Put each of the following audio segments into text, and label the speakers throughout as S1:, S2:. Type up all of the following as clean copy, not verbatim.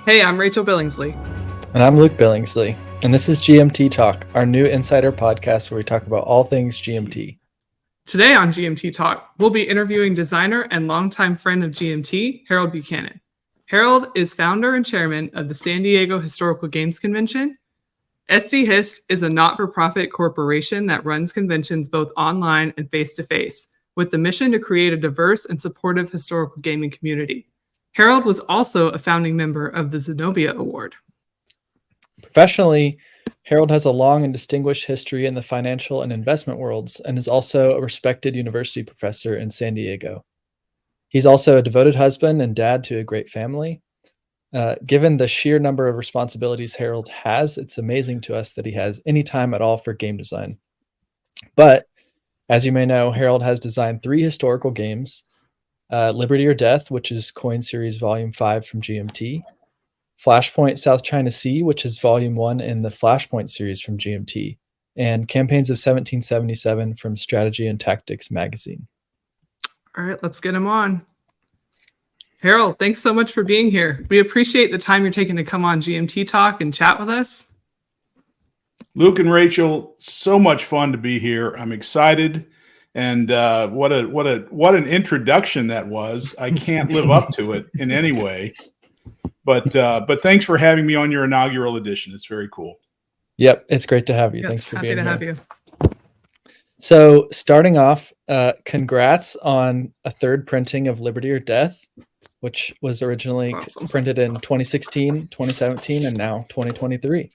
S1: Hey, I'm Rachel Billingsley.
S2: And I'm Luke Billingsley. And this is GMT Talk, our new insider podcast where we talk about all things GMT.
S1: Today on GMT Talk, we'll be interviewing designer and longtime friend of GMT, Harold Buchanan. Harold is founder and chairman of the San Diego Historical Games Convention. SD Hist is a not-for-profit corporation that runs conventions both online and face-to-face, with the mission to create a diverse and supportive historical gaming community. Harold was also a founding member of the Zenobia Award.
S2: Professionally, Harold has a long and distinguished history in the financial and investment worlds and is also a respected university professor in San Diego. He's also a devoted husband and dad to a great family. Given the sheer number of responsibilities Harold has, it's amazing to us that he has any time at all for game design. But as you may know, Harold has designed 3 historical games, Liberty or Death, which is Coin Series Volume 5 from GMT, Flashpoint South China Sea, which is Volume 1 in the Flashpoint series from GMT, and Campaigns of 1777 from Strategy and Tactics magazine.
S1: All right, let's get him on. Harold, thanks so much for being here. We appreciate the time you're taking to come on GMT Talk and chat with us.
S3: Luke and Rachel, so much fun to be here. I'm excited. And what an introduction that was. I can't live up to it in any way. But thanks for having me on your inaugural edition. It's very cool.
S2: Yep, it's great to have you.
S1: Yep,
S2: Thanks for being here.
S1: Happy to have you.
S2: So starting off, congrats on a 3rd printing of Liberty or Death, which was originally printed in 2016, 2017, and now 2023.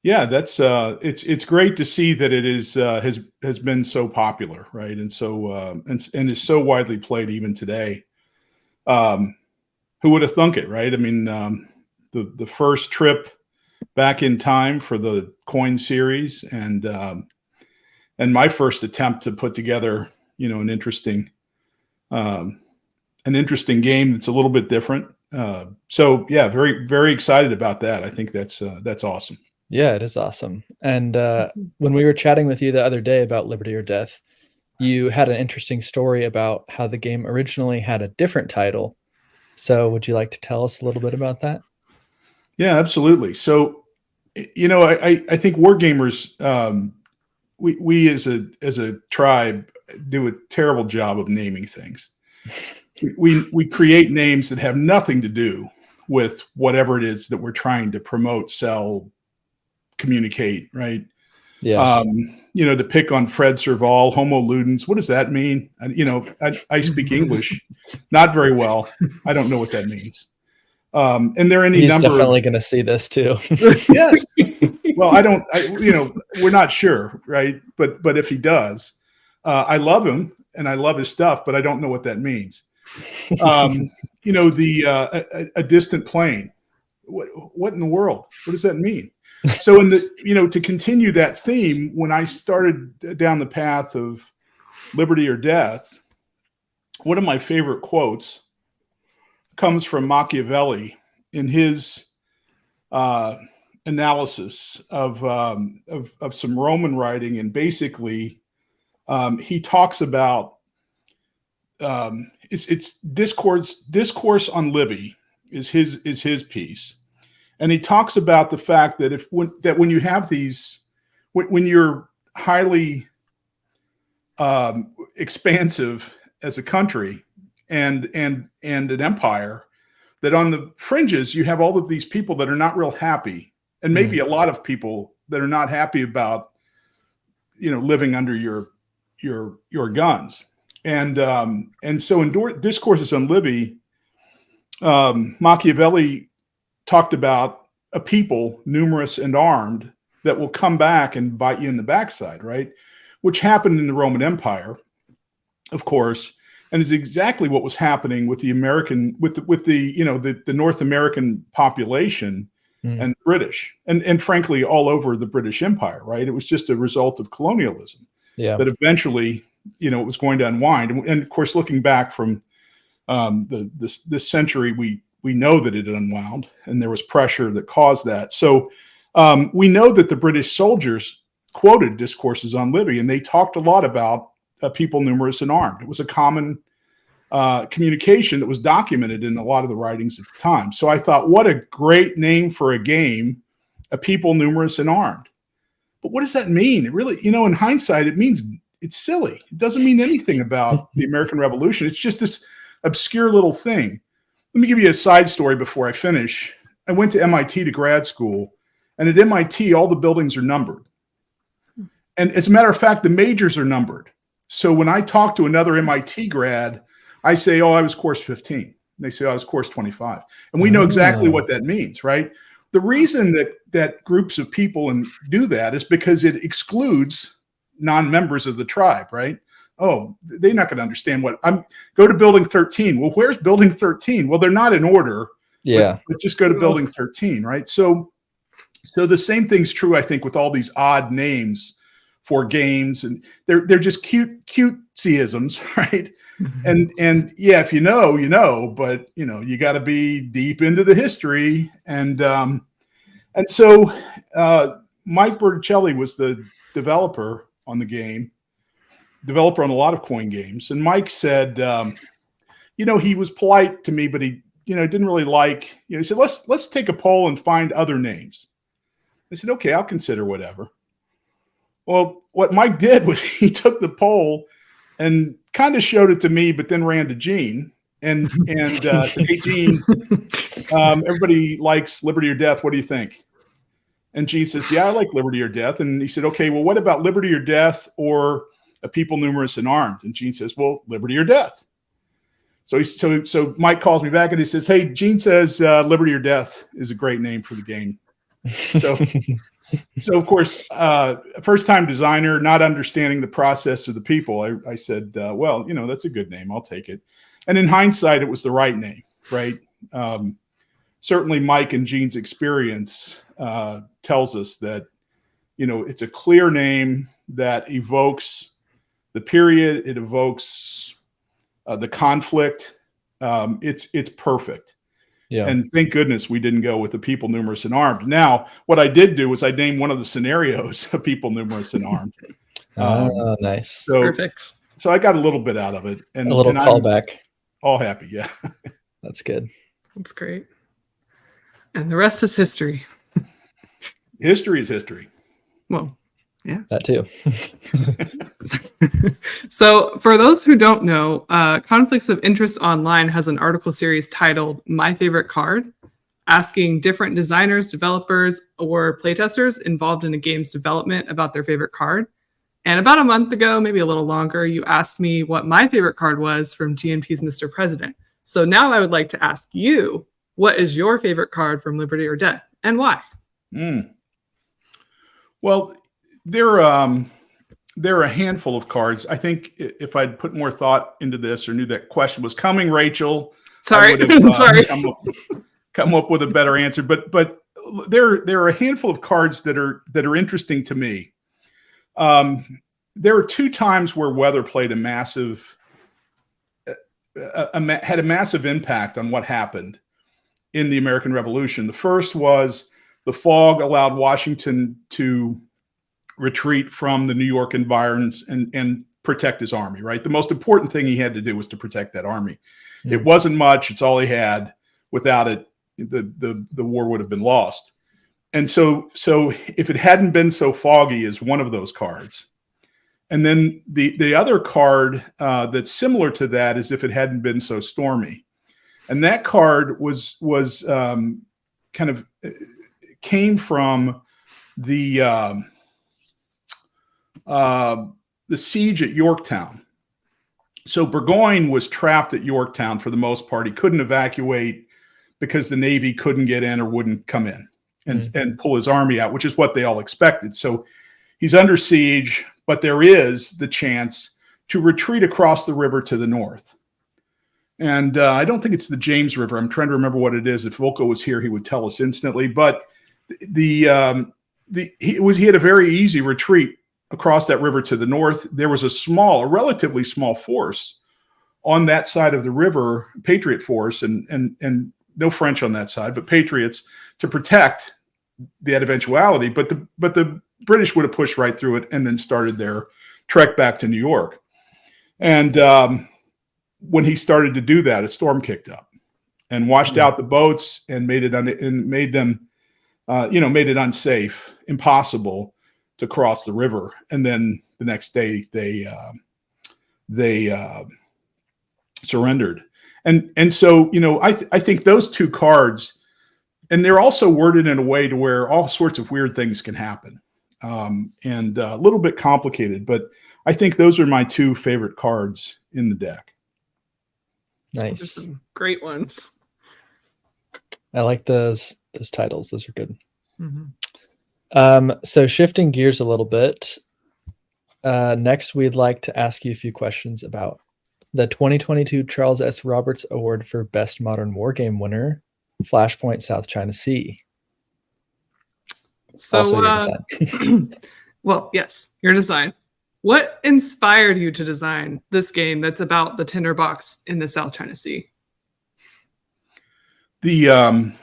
S3: Yeah, that's it's great to see that it is has been so popular, right? And so and is so widely played even today. Who would have thunk it, right? I mean, the first trip back in time for the Coin series, and my first attempt to put together, an interesting game that's a little bit different. So yeah, very, very excited about that. I think that's awesome.
S2: Yeah, it is awesome. And when we were chatting with you the other day about Liberty or Death, you had an interesting story about how the game originally had a different title. So would you like to tell us a little bit about that?
S3: Yeah, absolutely. So, I think wargamers, we as a tribe do a terrible job of naming things. We create names that have nothing to do with whatever it is that we're trying to promote, sell, communicate, right?
S2: Yeah.
S3: To pick on Fred Serval, Homo Ludens, what does that mean? I speak English not very well. I don't know what that means. And there are any
S2: He's
S3: number
S2: definitely going to see this too.
S3: Yes. Well, we're not sure, right? But if he does, I love him and I love his stuff, but I don't know what that means. A distant plane. What in the world? What does that mean? So to continue that theme, when I started down the path of Liberty or Death, one of my favorite quotes comes from Machiavelli in his analysis of some Roman writing, and basically he talks about it's discourse on Livy is his piece. And he talks about the fact that when you have these, when you're highly expansive as a country and an empire, that on the fringes you have all of these people that are not real happy, and maybe a lot of people that are not happy about living under your guns. And so in Discourses on Livy, Machiavelli talked about a people numerous and armed that will come back and bite you in the backside, right? Which happened in the Roman Empire, of course, and is exactly what was happening with the American, with the North American population and the British, and frankly all over the British Empire, right? It was just a result of colonialism.
S2: Yeah.
S3: That eventually, it was going to unwind, and of course, looking back from this century, we know that it unwound, and there was pressure that caused that. So we know that the British soldiers quoted Discourses on Livy, and they talked a lot about people numerous and armed. It was a common communication that was documented in a lot of the writings at the time. So I thought, what a great name for a game, a people numerous and armed. But what does that mean? It really, in hindsight, it means it's silly. It doesn't mean anything about the American Revolution. It's just this obscure little thing. Let me give you a side story before I finish. I went to MIT to grad school, and at MIT, all the buildings are numbered. And as a matter of fact, the majors are numbered. So when I talk to another MIT grad, I say, oh, I was course 15. And they say, oh, I was course 25. And we know exactly what that means, right? The reason that groups of people do that is because it excludes non-members of the tribe, right? Oh, they're not going to understand go to building 13. Well, where's building 13? Well, they're not in order.
S2: Yeah.
S3: But just go to building 13, right? So the same thing's true, I think, with all these odd names for games, and they're just cutesisms, right?
S2: Mm-hmm.
S3: And yeah, if you know, but you got to be deep into the history, and so Mike Berticelli was the developer on the game, developer on a lot of coin games, and Mike said, he was polite to me, but he didn't really like. He said, let's take a poll and find other names. I said, okay, I'll consider whatever. Well, what Mike did was he took the poll and kind of showed it to me, but then ran to Gene and said, hey, Gene, everybody likes Liberty or Death. What do you think? And Gene says, yeah, I like Liberty or Death. And he said, okay, well, what about Liberty or Death or a people numerous and armed? And Gene says, well, Liberty or Death. So Mike calls me back and he says, hey, Gene says Liberty or Death is a great name for the game. So of course, first-time designer, not understanding the process of the people, I said, well, that's a good name. I'll take it. And in hindsight, it was the right name, right? Certainly Mike and Gene's experience tells us that, it's a clear name that evokes the period. It evokes the conflict. It's perfect. Yeah. And thank goodness we didn't go with the people numerous and armed. Now, what I did do was I named one of the scenarios of people numerous and armed.
S2: Nice.
S3: So,
S1: perfect.
S3: So I got a little bit out of it. And
S2: a little callback.
S3: All happy, yeah.
S2: That's good.
S1: That's great. And the rest is history.
S3: History is history.
S1: Well, yeah.
S2: That too.
S1: So for those who don't know, Conflicts of Interest Online has an article series titled My Favorite Card, asking different designers, developers, or playtesters involved in a game's development about their favorite card. And about a month ago, maybe a little longer, you asked me what my favorite card was from GMT's Mr. President. So now I would like to ask you, what is your favorite card from Liberty or Death, and why?
S3: Well, there are a handful of cards. I think if I'd put more thought into this or knew that question was coming, Rachel,
S1: sorry,
S3: sorry, come up with a better answer. But there are a handful of cards that are interesting to me. There are two times where weather played had a massive impact on what happened in the American Revolution. The first was the fog allowed Washington to retreat from the New York environs and protect his army, right? The most important thing he had to do was to protect that army. Mm-hmm. It wasn't much. It's all he had. Without it, the war would have been lost. And so if it hadn't been so foggy as one of those cards, and then the other card that's similar to that is if it hadn't been so stormy. And that card was kind of came from the siege at Yorktown. So Burgoyne was trapped at Yorktown for the most part. He couldn't evacuate because the Navy couldn't get in or wouldn't come in and pull his army out, which is what they all expected. So he's under siege, but there is the chance to retreat across the river to the north. And I don't think it's the James River. I'm trying to remember what it is. If Volko was here, he would tell us instantly. But he had a very easy retreat across that river to the north. There was a relatively small force on that side of the river, Patriot force, and no French on that side, but Patriots to protect that eventuality. But the British would have pushed right through it and then started their trek back to New York. And when he started to do that, a storm kicked up and washed out the boats and made it made it unsafe, impossible to cross the river. And then the next day they surrendered. And so, I think those two cards, and they're also worded in a way to where all sorts of weird things can happen, and a little bit complicated, but I think those are my two favorite cards in the deck.
S2: Nice.
S1: Those are some great ones.
S2: I like those titles. Those are good.
S1: Mm-hmm.
S2: So shifting gears a little bit, next we'd like to ask you a few questions about the 2022 Charles S. Roberts Award for Best Modern Wargame winner, Flashpoint South China Sea.
S1: So,
S2: Also your design.
S1: well, yes, your design. What inspired you to design this game that's about the tinderbox in the South China Sea?
S3: I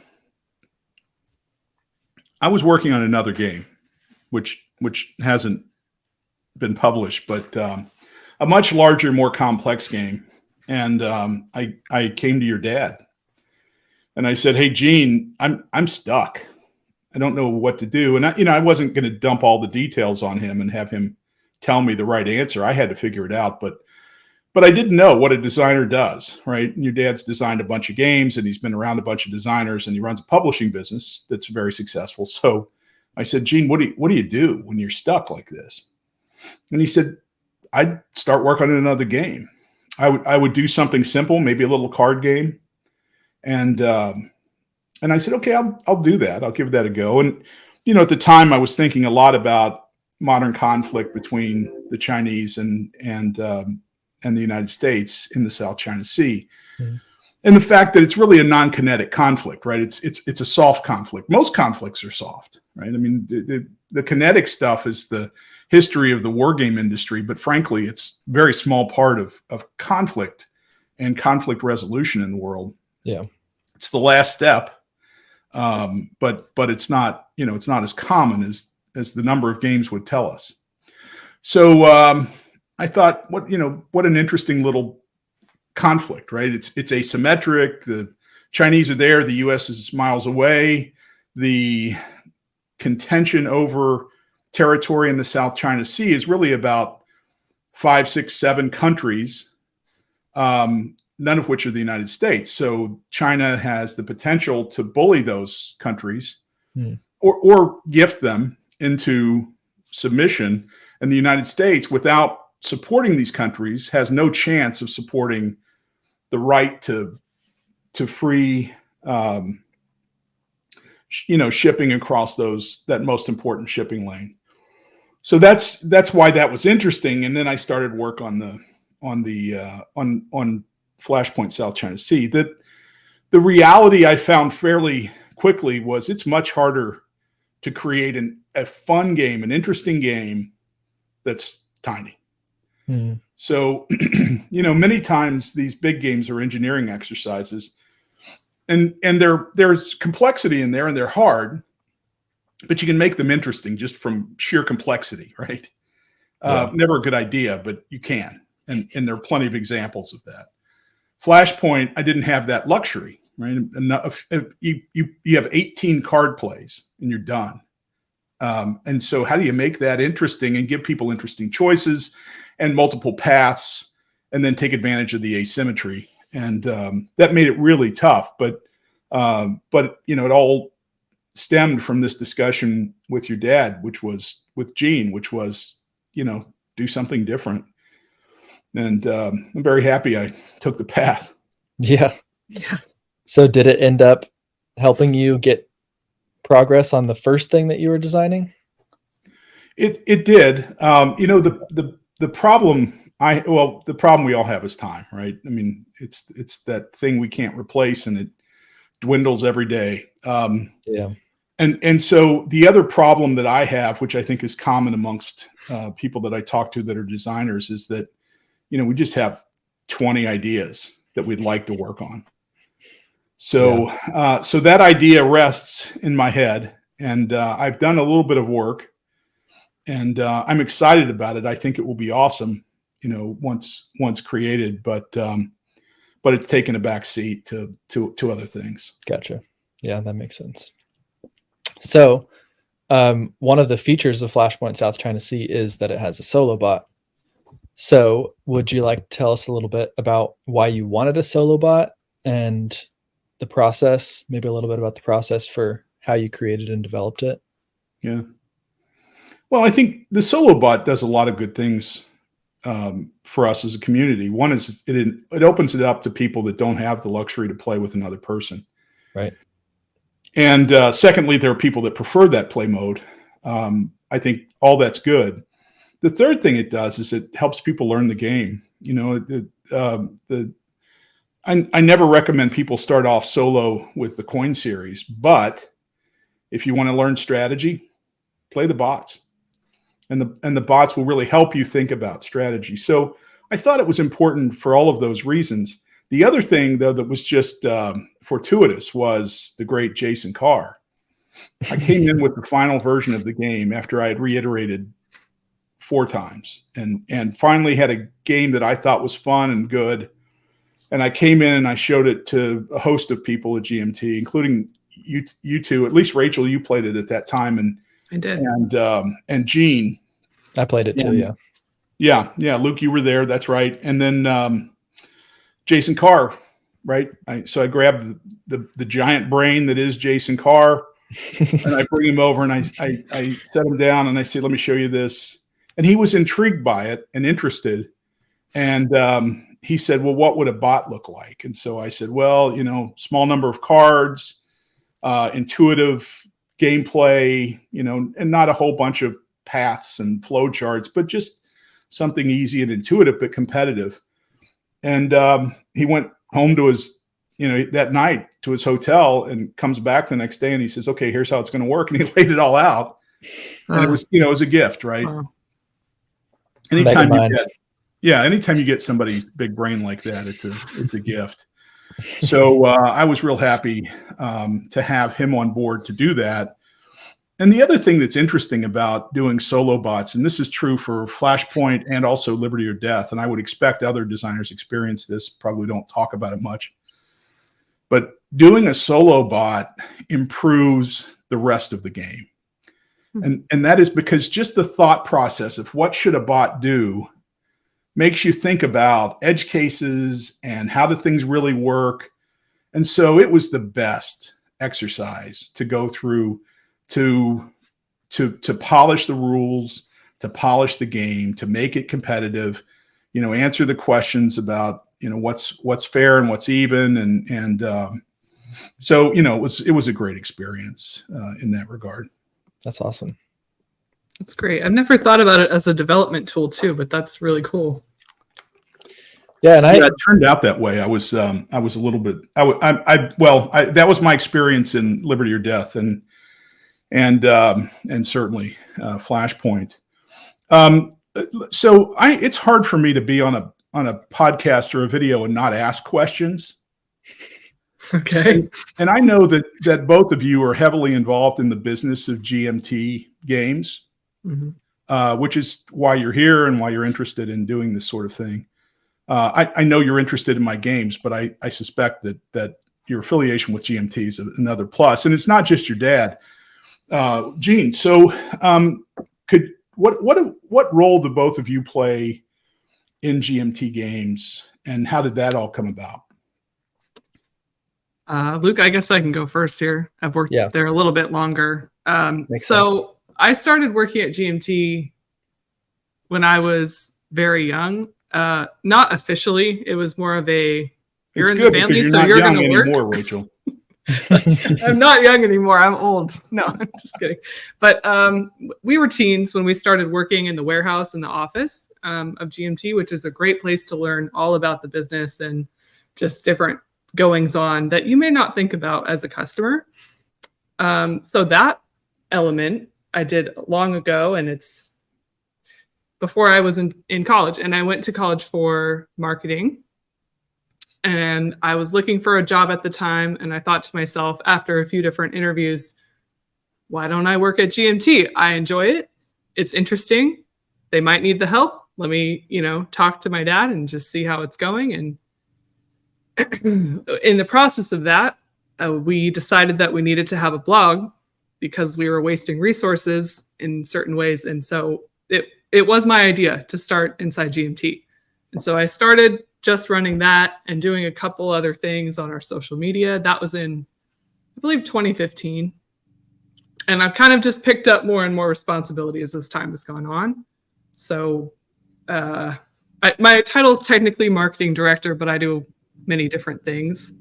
S3: was working on another game, which hasn't been published, but a much larger, more complex game. And I came to your dad, and I said, "Hey, Gene, I'm stuck. I don't know what to do." And I wasn't going to dump all the details on him and have him tell me the right answer. I had to figure it out, but I didn't know what a designer does, right? And your dad's designed a bunch of games, and he's been around a bunch of designers, and he runs a publishing business that's very successful. So I said, "Gene, what do you do when you're stuck like this?" And he said, "I'd start working on another game. I would do something simple, maybe a little card game." And I said, "Okay, I'll do that. I'll give that a go." And at the time, I was thinking a lot about modern conflict between the Chinese and the United States in the South China Sea, and the fact that it's really a non-kinetic conflict, right? It's a soft conflict. Most conflicts are soft, right? I mean, the kinetic stuff is the history of the war game industry, but frankly, it's a very small part of conflict and conflict resolution in the world.
S2: Yeah,
S3: it's the last step, but it's not it's not as common as the number of games would tell us. So I thought, what an interesting little conflict, right? It's asymmetric. The Chinese are there. The U.S. is miles away. The contention over territory in the South China Sea is really about 5, 6, 7 countries, none of which are the United States. So China has the potential to bully those countries or gift them into submission. And the United States, without supporting these countries, has no chance of supporting the right to free shipping across that most important shipping lane. So that's why that was interesting. And then I started work on Flashpoint South China Sea. The reality I found fairly quickly was it's much harder to create a fun game, an interesting game that's tiny. So, many times these big games are engineering exercises, and there's complexity in there, and they're hard, but you can make them interesting just from sheer complexity, right? Never a good idea, but you can, and there are plenty of examples of that. Flashpoint, I didn't have that luxury, right? And you have 18 card plays, and you're done. And so how do you make that interesting and give people interesting choices and multiple paths, and then take advantage of the asymmetry? And that made it really tough. But it all stemmed from this discussion with your dad, with Gene, which was, do something different. And I'm very happy I took the path.
S2: Yeah. So did it end up helping you get progress on the first thing that you were designing?
S3: It did. The problem the problem we all have is time, right? I mean, it's that thing we can't replace, and it dwindles every day. And so the other problem that I have, which I think is common amongst people that I talk to that are designers, is that we just have 20 ideas that we'd like to work on. So so that idea rests in my head, and I've done a little bit of work, and I'm excited about it. I think it will be awesome, once created. But but it's taken a back seat to other things.
S2: Gotcha. Yeah, that makes sense. So one of the features of Flashpoint South China Sea is that it has a solo bot. So would you like to tell us a little bit about why you wanted a solo bot and the process, maybe a little bit about the process for how you created and developed it?
S3: Yeah. Well, I think the solo bot does a lot of good things for us as a community. One is it opens it up to people that don't have the luxury to play with another person.
S2: Right.
S3: And secondly, there are people that prefer that play mode. I think all that's good. The third thing it does is it helps people learn the game. You know, I never recommend people start off solo with the coin series, but if you want to learn strategy, play the bots. And the bots will really help you think about strategy. So I thought it was important for all of those reasons. The other thing, though, that was just fortuitous was the great Jason Carr. I came in with the final version of the game after I had reiterated 4 times and finally had a game that I thought was fun and good. And I came in and I showed it to a host of people at GMT, including you two. At least Rachel, you played it at that time, and
S1: I did.
S3: And Gene.
S2: I played it too,
S3: yeah. Yeah, Luke, you were there. That's right. And then Jason Carr, right? So I grabbed the giant brain that is Jason Carr, and I bring him over and I set him down and I say, let me show you this. And he was intrigued by it and interested. And he said, well, what would a bot look like? And so I said, well, you know, small number of cards, intuitive gameplay, you know, and not a whole bunch of paths and flow charts, but just something easy and intuitive, but competitive. And he went home to his, you know, that night to his hotel and comes back the next day and he says, okay, here's how it's going to work. And he laid it all out. And it was, you know, it was a gift, right? Anytime you get somebody's big brain like that, it's a gift. So I was real happy to have him on board to do that. And the other thing that's interesting about doing solo bots, and this is true for Flashpoint and also Liberty or Death, and I would expect other designers experience this, probably don't talk about it much, but doing a solo bot improves the rest of the game. And that is because just the thought process of what should a bot do makes you think about edge cases and how do things really work. And so it was the best exercise to go through to polish the rules, to polish the game, to make it competitive, you know, answer the questions about, you know, what's fair and what's even. And so, you know, it was a great experience in that regard.
S2: That's awesome.
S1: That's great. I've never thought about it as a development tool too, but that's really cool.
S2: Yeah, and
S3: it turned out that way. I was a little bit. That was my experience in Liberty or Death, and certainly Flashpoint. So it's hard for me to be on a podcast or a video and not ask questions.
S1: Okay.
S3: And I know that both of you are heavily involved in the business of GMT Games, which is why you're here and why you're interested in doing this sort of thing. I know you're interested in my games, but I suspect that your affiliation with GMT is another plus. And it's not just your dad, Gene. So what role do both of you play in GMT Games, and how did that all come about?
S1: Luke, I guess I can go first here. I've worked there a little bit longer. So I started working at GMT when I was very young. Not officially. It was more of a, you're in the family, so you're going to work.
S3: Anymore, Rachel.
S1: I'm not young anymore. I'm old. No, I'm just kidding. But we were teens when we started working in the warehouse in the office of GMT, which is a great place to learn all about the business and just different goings on that you may not think about as a customer. So that element I did long ago, and it's before I was in college. And I went to college for marketing. And I was looking for a job at the time. And I thought to myself, after a few different interviews, why don't I work at GMT? I enjoy it. It's interesting. They might need the help. Let me, talk to my dad and just see how it's going. And in the process of that, we decided that we needed to have a blog because we were wasting resources in certain ways. And so it was my idea to start Inside GMT. And so I started just running that and doing a couple other things on our social media. That was in, I believe, 2015. And I've kind of just picked up more and more responsibility as this time has gone on. So my title is technically marketing director, but I do many different things.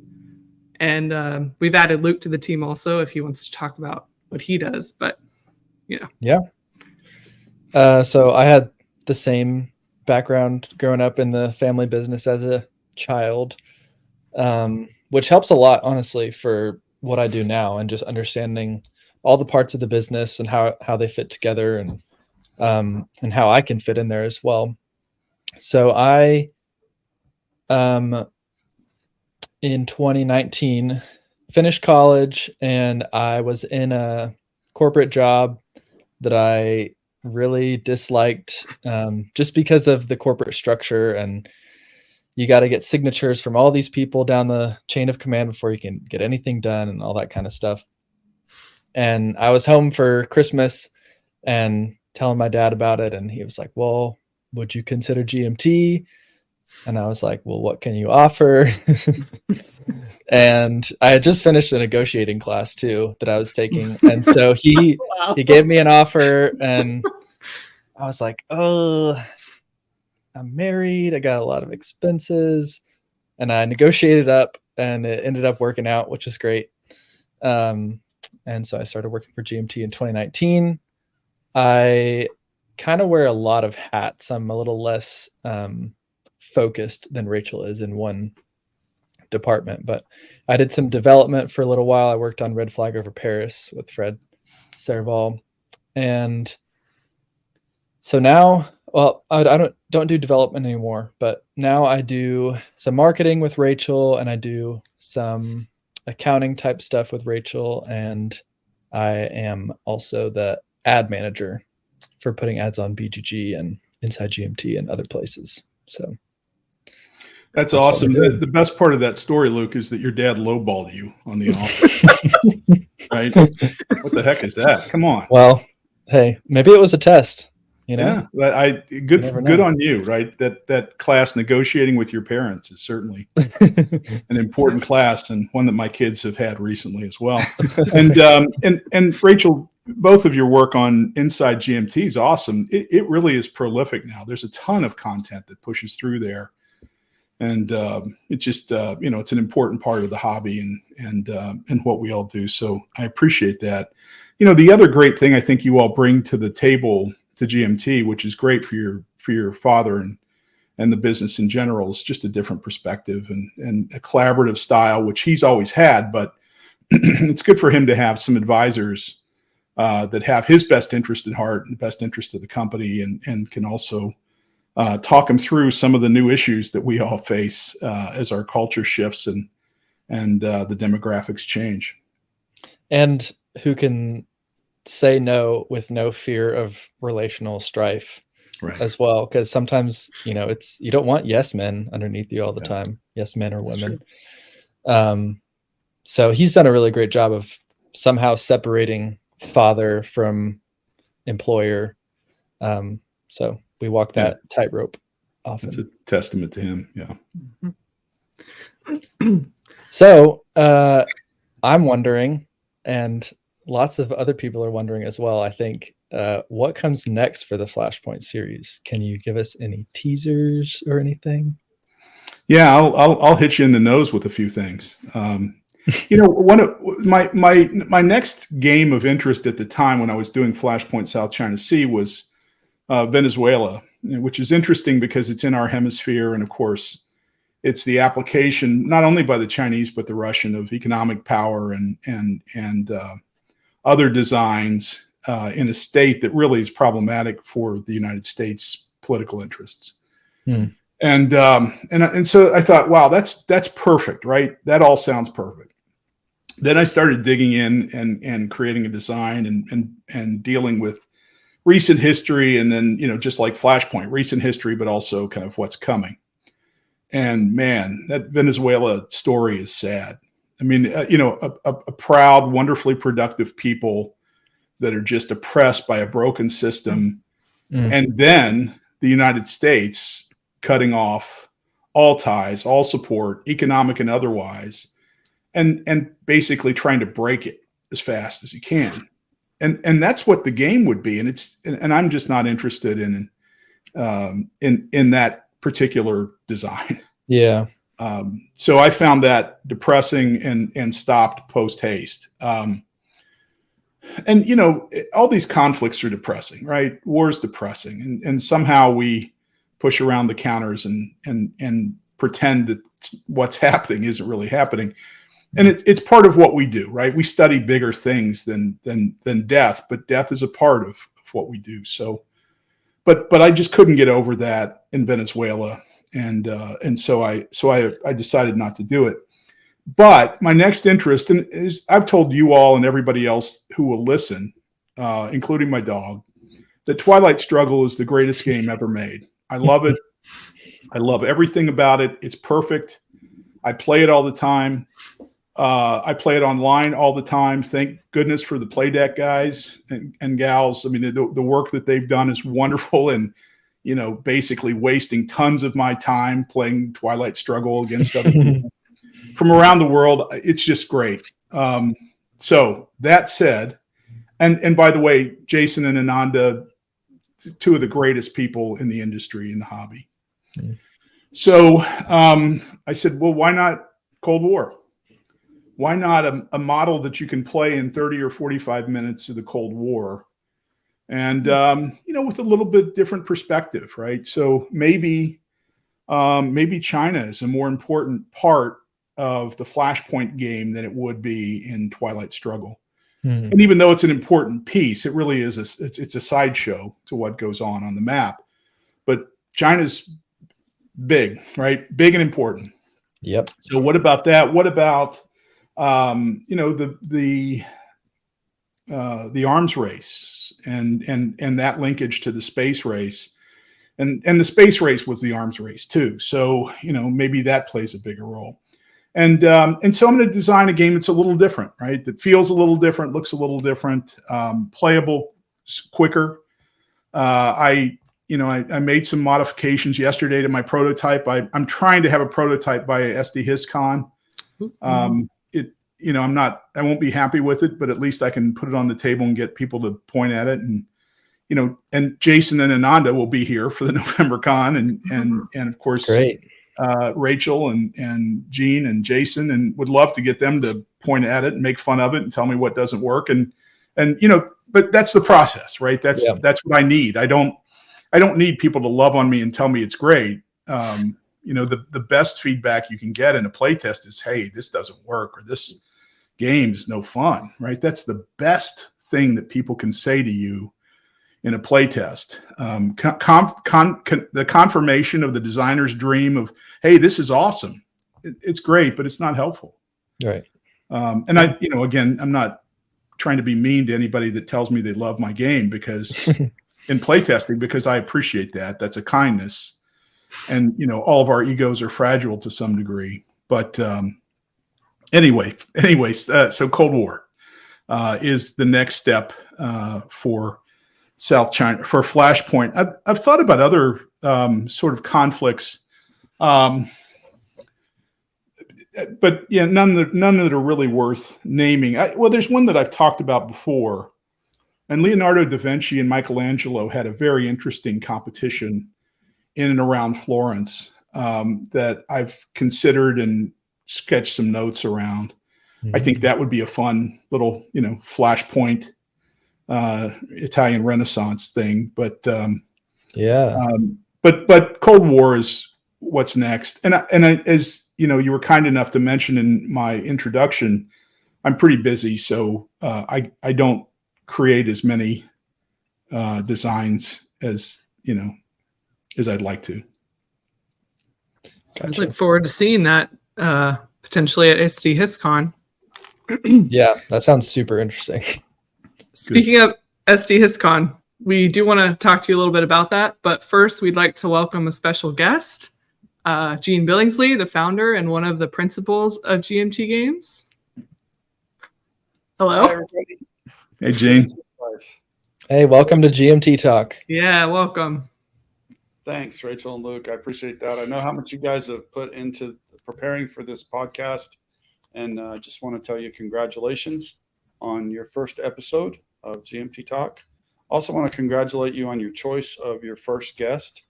S1: And we've added Luke to the team also if he wants to talk about what he does. But, you know.
S2: Yeah. So I had the same background growing up in the family business as a child, which helps a lot, honestly, for what I do now and just understanding all the parts of the business and how they fit together and how I can fit in there as well. So I, in 2019, finished college and I was in a corporate job that I really disliked, just because of the corporate structure, and you got to get signatures from all these people down the chain of command before you can get anything done and all that kind of stuff. And I was home for Christmas and telling my dad about it, and he was like, well, would you consider GMT? And I was like, well, what can you offer? And I had just finished a negotiating class too that I was taking. And so he gave me an offer, and I was like, oh, I'm married. I got a lot of expenses, and I negotiated up, and it ended up working out, which was great. And so I started working for GMT in 2019. I kind of wear a lot of hats. I'm a little less focused than Rachel is in one department, but I did some development for a little while. I worked on Red Flag Over Paris with Fred Serval. And so now, well, I don't do development anymore, but now I do some marketing with Rachel, and I do some accounting type stuff with Rachel, and I am also the ad manager for putting ads on BGG and Inside GMT and other places. So
S3: that's awesome. The best part of that story, Luke, is that your dad lowballed you on the offer. Right? What the heck is that? Come on.
S2: Well, hey, maybe it was a test. You know?
S3: Yeah, but good on you, right? That class, negotiating with your parents, is certainly an important class, and one that my kids have had recently as well. And Rachel, both of your work on Inside GMT is awesome. It really is prolific now. There's a ton of content that pushes through there, and it just it's an important part of the hobby and what we all do. So I appreciate that. The other great thing I think you all bring to the table to GMT, which is great for your father and the business in general, is just a different perspective and a collaborative style, which he's always had. But it's good for him to have some advisors that have his best interest at heart and the best interest of the company, and can also talk him through some of the new issues that we all face as our culture shifts and the demographics change.
S2: And who can say no with no fear of relational strife, right, as well, because sometimes it's, you don't want yes men underneath you all the time, yes men or women. So he's done a really great job of somehow separating father from employer. So we walk that tightrope often.
S3: It's a testament to him.
S2: So I'm wondering, and lots of other people are wondering as well, I think, what comes next for the Flashpoint series? Can you give us any teasers or anything?
S3: Yeah, I'll hit you in the nose with a few things. One of my next game of interest at the time when I was doing Flashpoint South China Sea was Venezuela, which is interesting because it's in our hemisphere, and of course, it's the application not only by the Chinese but the Russian of economic power and other designs in a state that really is problematic for the United States political interests. And so I thought, wow, that's perfect, right? That all sounds perfect. Then I started digging in and creating a design and dealing with recent history, and then just like Flashpoint, recent history, but also kind of what's coming. And man, that Venezuela story is sad. I mean, a proud, wonderfully productive people that are just oppressed by a broken system. And then the United States cutting off all ties, all support, economic and otherwise, and basically trying to break it as fast as you can. And that's what the game would be. And I'm just not interested in that particular design.
S2: Yeah.
S3: So I found that depressing and stopped post haste. And all these conflicts are depressing, right? War is depressing, and somehow we push around the counters and pretend that what's happening isn't really happening. And it's part of what we do, right? We study bigger things than death, but death is a part of what we do. So, but I just couldn't get over that in Venezuela, and so I decided not to do it. But my next interest is I've told you all and everybody else who will listen, including my dog, that Twilight Struggle is the greatest game ever made. I love it. I love everything about it. It's perfect. I play it all the time. I play it online all the time. Thank goodness for the Playdeck guys and gals. I mean, the work that they've done is wonderful, and basically wasting tons of my time playing Twilight Struggle against other people from around the world. It's just great. So that said, and by the way, Jason and Ananda, two of the greatest people in the industry, in the hobby. Mm. So I said, well, why not Cold War? Why not a model that you can play in 30 or 45 minutes of the Cold War? And, with a little bit different perspective, right? So maybe China is a more important part of the Flashpoint game than it would be in Twilight Struggle. Mm-hmm. And even though it's an important piece, it really is it's a sideshow to what goes on the map. But China's big, right? Big and important.
S2: Yep.
S3: So what about that? What about the arms race and that linkage to the space race, and the space race was the arms race too. So maybe that plays a bigger role. And so I'm going to design a game that's a little different, right? That feels a little different, looks a little different, playable quicker. I made some modifications yesterday to my prototype. I'm trying to have a prototype by SD HistCon. I won't be happy with it, but at least I can put it on the table and get people to point at it. And, and Jason and Ananda will be here for the November con, and of course,
S2: great.
S3: Rachel and Gene and Jason, and would love to get them to point at it and make fun of it and tell me what doesn't work. And but that's the process, right? That's what I need. I don't need people to love on me and tell me it's great. The best feedback you can get in a playtest is, hey, this doesn't work, or this game is no fun, right? That's the best thing that people can say to you in a playtest. The confirmation of the designer's dream of, hey, this is awesome. It's great, but it's not helpful.
S2: Right.
S3: And again, I'm not trying to be mean to anybody that tells me they love my game, because in playtesting, because I appreciate that. That's a kindness. And, all of our egos are fragile to some degree. But so Cold War is the next step for South China, for Flashpoint. I've thought about other sort of conflicts, but none that are really worth naming. There's one that I've talked about before, and Leonardo da Vinci and Michelangelo had a very interesting competition in and around Florence that I've considered and sketched some notes around. Mm-hmm. I think that would be a fun little, Flashpoint Italian Renaissance thing. But but Cold War is what's next. And as you were kind enough to mention in my introduction, I'm pretty busy, so I don't create as many designs as I'd like to.
S1: Gotcha. I look forward to seeing that potentially at SD HistCon.
S2: Yeah, that sounds super interesting.
S1: Speaking of SD HistCon, we do want to talk to you a little bit about that. But first, we'd like to welcome a special guest, Gene Billingsley, the founder and one of the principals of GMT Games. Hello.
S4: Hi, everybody.
S3: Hey, Gene.
S2: Hey, welcome to GMT Talk.
S1: Yeah, welcome.
S4: Thanks, Rachel and Luke. I appreciate that. I know how much you guys have put into preparing for this podcast, and I just want to tell you congratulations on your first episode of GMT Talk. Also want to congratulate you on your choice of your first guest.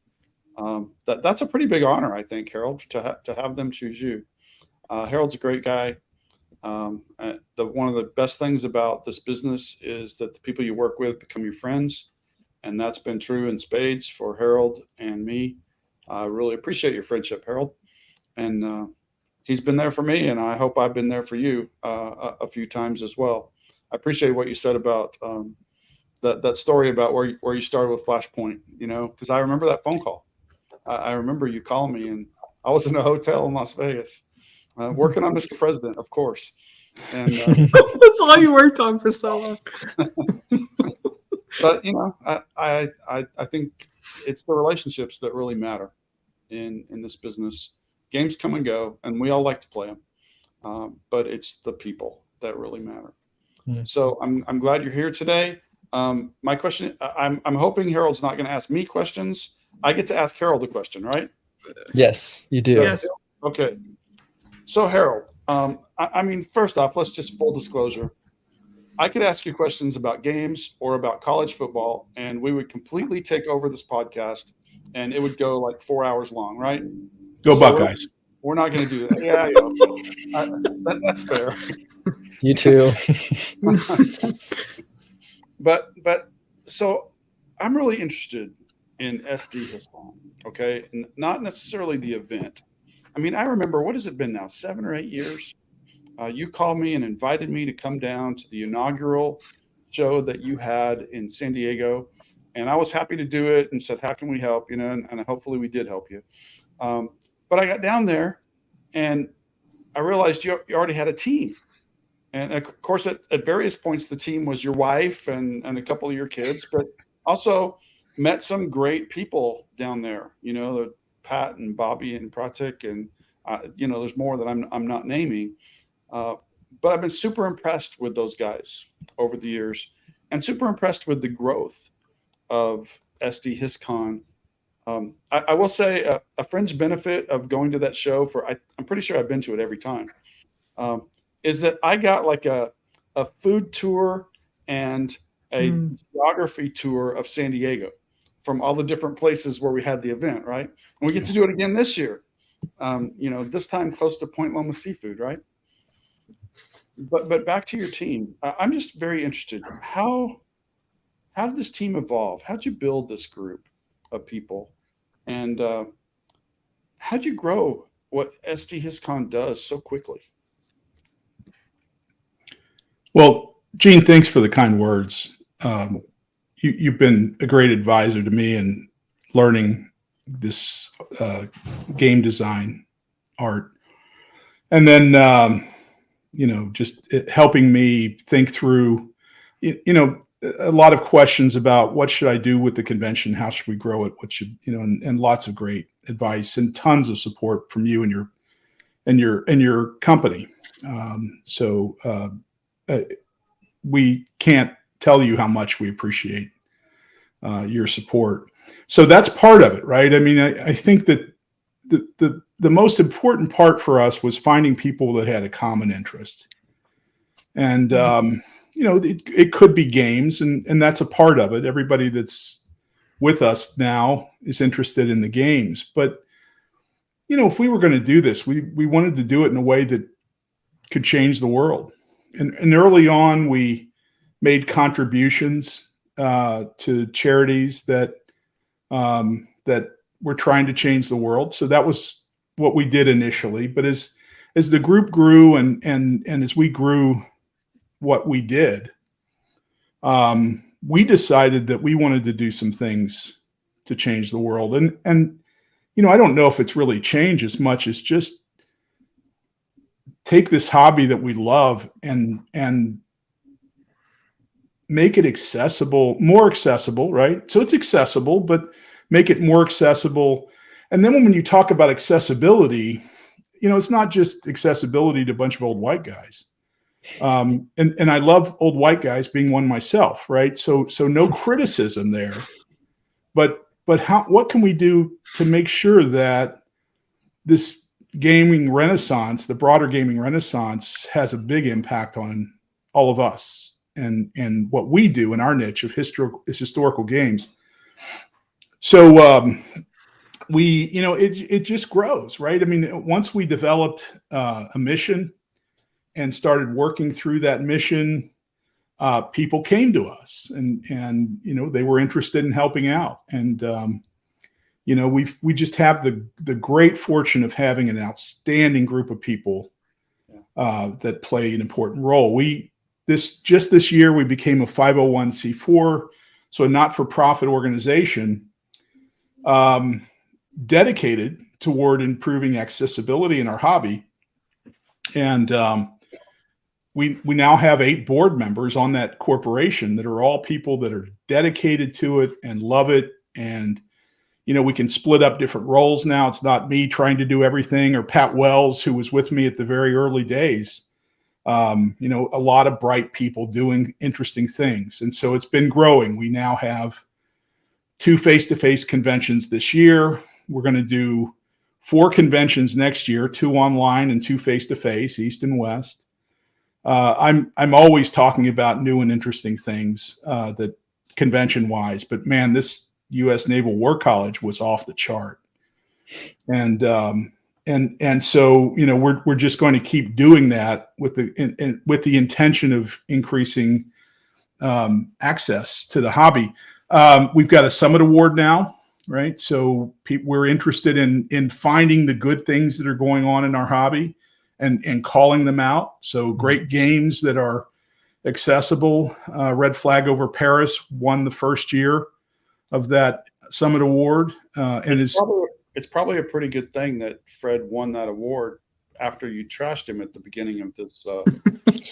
S4: That's a pretty big honor, I think, Harold, to have them choose you. Harold's a great guy. One of the best things about this business is that the people you work with become your friends, and that's been true in spades for Harold and me. I really appreciate your friendship, Harold, and he's been there for me, and I hope I've been there for you a few times as well. I appreciate what you said about that story about where you started with Flashpoint, because I remember that phone call. I remember you calling me, and I was in a hotel in Las Vegas working on Mr. President, of course. And
S1: that's all you worked on for so long.
S4: But I think it's the relationships that really matter in this business. Games come and go, and we all like to play them, but it's the people that really matter.
S2: Yeah.
S4: So I'm glad you're here today. My question, I'm hoping Harold's not going to ask me questions. I get to ask Harold a question, right?
S2: Yes, you do.
S1: Yes.
S4: Okay. So Harold, I mean, first off, let's just full disclosure. I could ask you questions about games or about college football, and we would completely take over this podcast, and it would go like 4 hours long, right?
S3: Go Buckeyes.
S4: We're not going to do that. Yeah, that's fair.
S2: You too.
S4: But so I'm really interested in SD Hiscon, okay? Not necessarily the event. I mean, I remember, what has it been now, 7 or 8 years? You called me and invited me to come down to the inaugural show that you had in San Diego. And I was happy to do it and said, how can we help? And hopefully we did help you. But I got down there and I realized you already had a team. And of course, at various points, the team was your wife and a couple of your kids, but also met some great people down there, Pat and Bobby and Pratik, and there's more that I'm not naming. But I've been super impressed with those guys over the years, and super impressed with the growth of SD Hiscon. I will say a fringe benefit of going to that show I'm pretty sure I've been to it every time, is that I got like a food tour and a geography tour of San Diego from all the different places where we had the event, right? And we get to do it again this year. This time close to Point Loma Seafood, right? But back to your team. I'm just very interested. How did this team evolve? How'd you build this group of people? And how'd you grow what SD Hiscon does so quickly?
S3: Well, Gene, thanks for the kind words. You've been a great advisor to me in learning this game design art. And then, just helping me think through, a lot of questions about what should I do with the convention? How should we grow it? What should, and lots of great advice and tons of support from you and your company. We can't tell you how much we appreciate your support. So that's part of it, right? I mean, I think that the most important part for us was finding people that had a common interest. And, it could be games, and that's a part of it. Everybody that's with us now is interested in the games. But, if we were going to do this, we wanted to do it in a way that could change the world. And early on, we made contributions to charities that were trying to change the world. So that was what we did initially. But as the group grew and as we grew what we did, we decided that we wanted to do some things to change the world. And I don't know if it's really change as much as just take this hobby that we love and make it more accessible, right? So it's accessible, but make it more accessible And then when you talk about accessibility, it's not just accessibility to a bunch of old white guys. And I love old white guys, being one myself, right? So no criticism there, but what can we do to make sure that this gaming renaissance, the broader gaming renaissance, has a big impact on all of us and what we do in our niche of historical games. So it just grows, right? I mean, once we developed a mission and started working through that mission, people came to us and they were interested in helping out. And we just have the great fortune of having an outstanding group of people that play an important role. This year we became a 501c4, so a not-for-profit organization dedicated toward improving accessibility in our hobby. And we now have 8 board members on that corporation that are all people that are dedicated to it and love it. And we can split up different roles now. It's not me trying to do everything, or Pat Wells, who was with me at the very early days. A lot of bright people doing interesting things. And so it's been growing. We now have 2 face-to-face conventions this year. We're going to do 4 conventions next year, 2 online and 2 face-to-face, East and West. I'm always talking about new and interesting things that convention-wise, but man, this U.S. Naval War College was off the chart. And so we're just going to keep doing that with the intention of increasing access to the hobby. We've got a Summit Award now, right? So we're interested in finding the good things that are going on in our hobby and calling them out. So great games that are accessible. Red Flag Over Paris won the first year of that Summit Award, and
S4: it's probably a pretty good thing that Fred won that award after you trashed him at the beginning of this.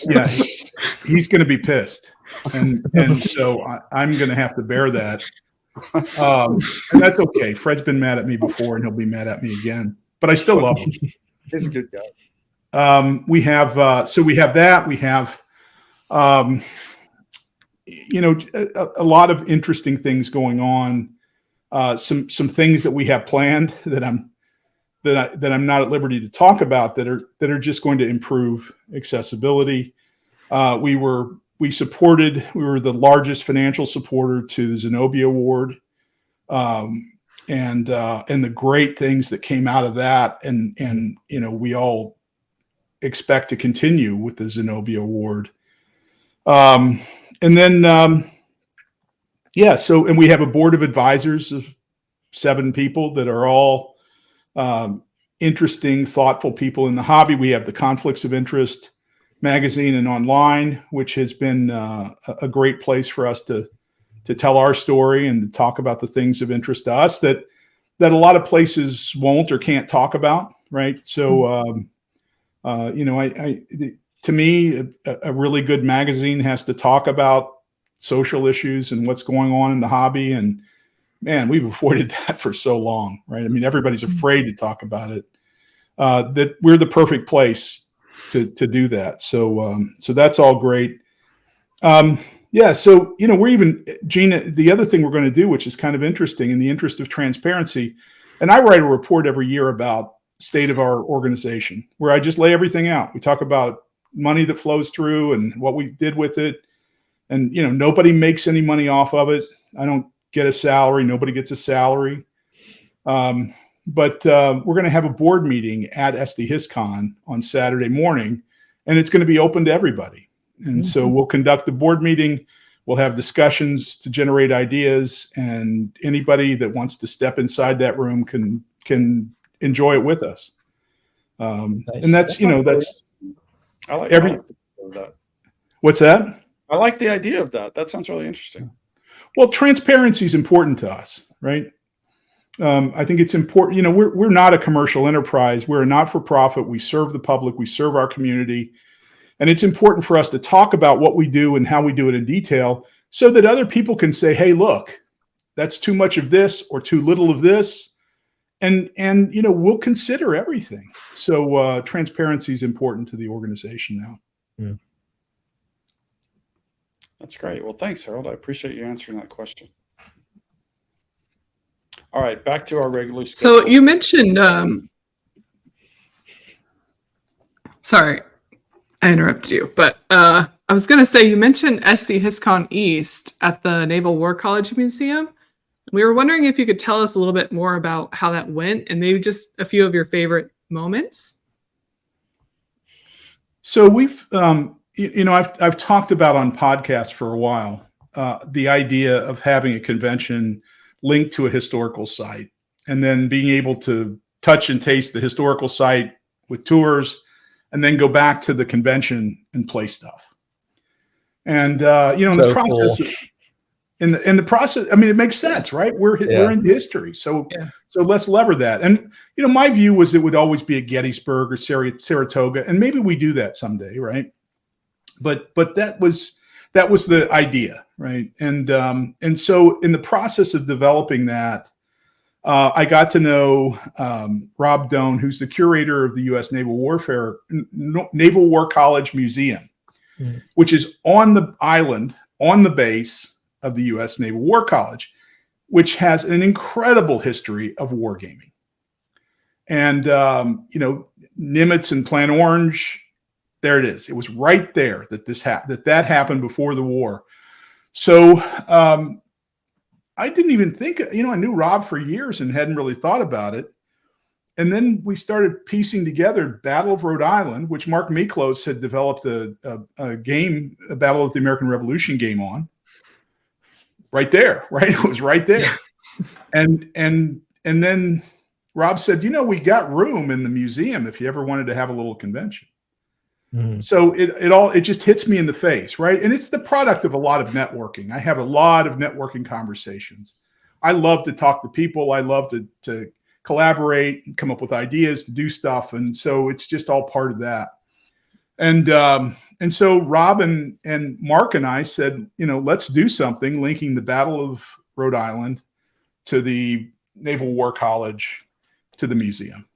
S3: Yeah, he's going to be pissed, and so I'm going to have to bear that, and that's okay. Fred's been mad at me before, and he'll be mad at me again. But I still love him.
S4: He's a good guy.
S3: We have that. We have a lot of interesting things going on. Some things that we have planned that I'm not at liberty to talk about that are just going to improve accessibility. We were the largest financial supporter to the Zenobia Award, and the great things that came out of that, and we all expect to continue with the Zenobia Award. And then and we have a board of advisors of 7 people that are all interesting, thoughtful people in the hobby. We have the Conflicts of Interest magazine and online, which has been a great place for us to tell our story and to talk about the things of interest to us that a lot of places won't or can't talk about, right? So, to me, a really good magazine has to talk about social issues and what's going on in the hobby. And man, we've avoided that for so long, right? I mean, everybody's afraid to talk about it. That we're the perfect place to do that. So that's all great. So we're even, Gina, the other thing we're going to do, which is kind of interesting in the interest of transparency, and I write a report every year about state of our organization where I just lay everything out. We talk about money that flows through and what we did with it. And, nobody makes any money off of it. I don't get a salary. Nobody gets a salary. But we're going to have a board meeting at SD-HISCON on Saturday morning, and it's going to be open to everybody. And so we'll conduct the board meeting. We'll have discussions to generate ideas, and anybody that wants to step inside that room can enjoy it with us. Nice. And that's
S4: I like that.
S3: What's that?
S4: I like the idea of that. That sounds really interesting.
S3: Well, transparency is important to us, right? I think it's important. We're not a commercial enterprise. We're a not-for-profit. We serve the public. We serve our community. And it's important for us to talk about what we do and how we do it in detail so that other people can say, hey, look, that's too much of this or too little of this. and we'll consider everything. So transparency is important to the organization now.
S2: Mm.
S4: That's great. Well, thanks, Harold. I appreciate you answering that question. All right, back to our regularly scheduled.
S1: So you mentioned, sorry, I interrupted you, but I was going to say, you mentioned SD HISCON East at the Naval War College Museum. We were wondering if you could tell us a little bit more about how that went and maybe just a few of your favorite moments.
S3: So we've, I've talked about on podcasts for a while, the idea of having a convention linked to a historical site and then being able to touch and taste the historical site with tours and then go back to the convention and play stuff. And, in the process,
S2: cool.
S3: in the process, I mean, it makes sense, right? We're in history. So let's lever that. And, my view was it would always be at Gettysburg or Saratoga, and maybe we do that someday. Right. But that was the idea. Right. And so in the process of developing that, I got to know Rob Doan, who's the curator of the U.S. Naval War College Museum, which is on the island, on the base of the U.S. Naval War College, which has an incredible history of wargaming. And, Nimitz and Plan Orange, there it is. It was right there that that happened before the war. So, I didn't even think, I knew Rob for years and hadn't really thought about it. And then we started piecing together Battle of Rhode Island, which Mark Miklos had developed a game, a Battle of the American Revolution game on. Right there, right? It was right there. And then Rob said, we got room in the museum if you ever wanted to have a little convention. So it just hits me in the face, right? And it's the product of a lot of networking. I have a lot of networking conversations. I love to talk to people. I love to collaborate and come up with ideas to do stuff. And so it's just all part of that. And so Rob and Mark and I said, let's do something linking the Battle of Rhode Island to the Naval War College to the museum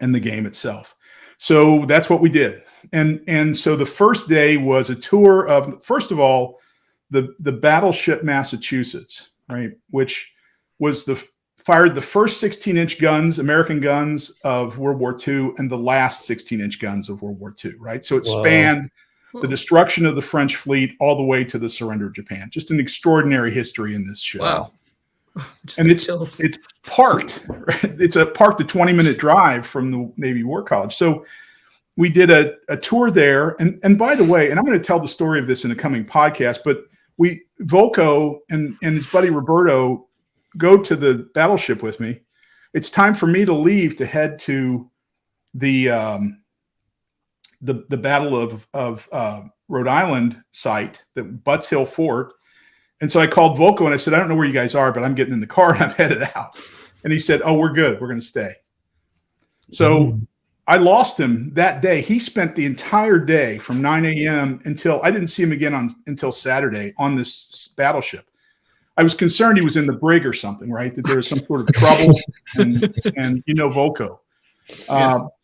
S3: and the game itself. So that's what we did. And so the first day was a tour of, first of all, the battleship Massachusetts, right, which was fired the first 16-inch guns, American guns of World War II, and the last 16-inch guns of World War II, right? So it spanned the destruction of the French fleet all the way to the surrender of Japan. Just an extraordinary history in this show.
S1: Wow.
S3: And it's parked. Right? It's parked a 20-minute drive from the Navy War College. So we did a tour there. And by the way, and I'm going to tell the story of this in a coming podcast, but Volko and his buddy Roberto go to the battleship with me. It's time for me to leave to head to the Battle of Rhode Island site, the Butts Hill Fort. And so I called Volko and I said, I don't know where you guys are, but I'm getting in the car and I'm headed out. And he said, oh, we're good. We're going to stay. So I lost him that day. He spent the entire day from 9 a.m. until I didn't see him again until Saturday on this battleship. I was concerned he was in the brig or something, right? That there was some sort of trouble and Volko.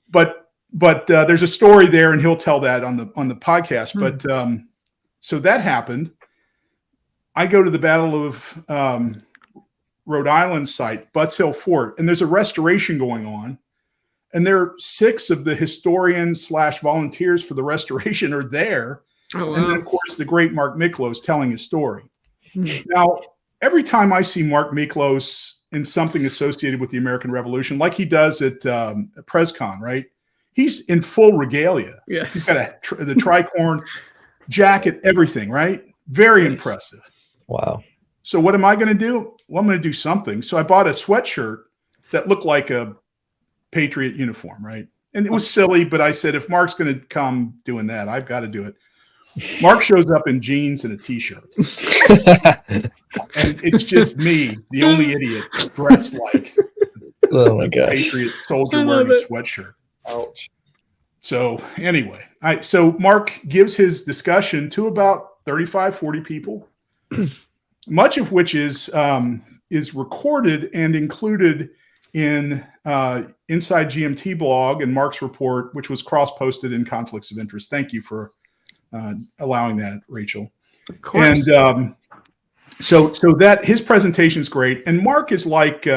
S3: But there's a story there and he'll tell that on the podcast. But so that happened. I go to the Battle of Rhode Island site, Butts Hill Fort, and there's a restoration going on. And there are 6 of the historians / volunteers for the restoration are there. Oh, wow. And then, of course, the great Mark Miklos telling his story. Now, every time I see Mark Miklos in something associated with the American Revolution, like he does at PresCon, right? He's in full regalia.
S1: Yes.
S3: He's got the tricorn jacket, everything, right? Very impressive.
S2: Wow.
S3: So what am I going to do? Well, I'm going to do something. So I bought a sweatshirt that looked like a Patriot uniform, right? And it was silly, but I said, if Mark's going to come doing that, I've got to do it. Mark shows up in jeans and a T-shirt. And it's just me, the only idiot, dressed like
S2: my gosh.
S3: Patriot soldier wearing a sweatshirt. Ouch. So anyway, so Mark gives his discussion to about 35, 40 people, much of which is recorded and included in Inside GMT blog and Mark's report, which was cross-posted in conflicts of interest. Thank you for allowing that, Rachel.
S1: Of course.
S3: And so that his presentation is great. And Mark is like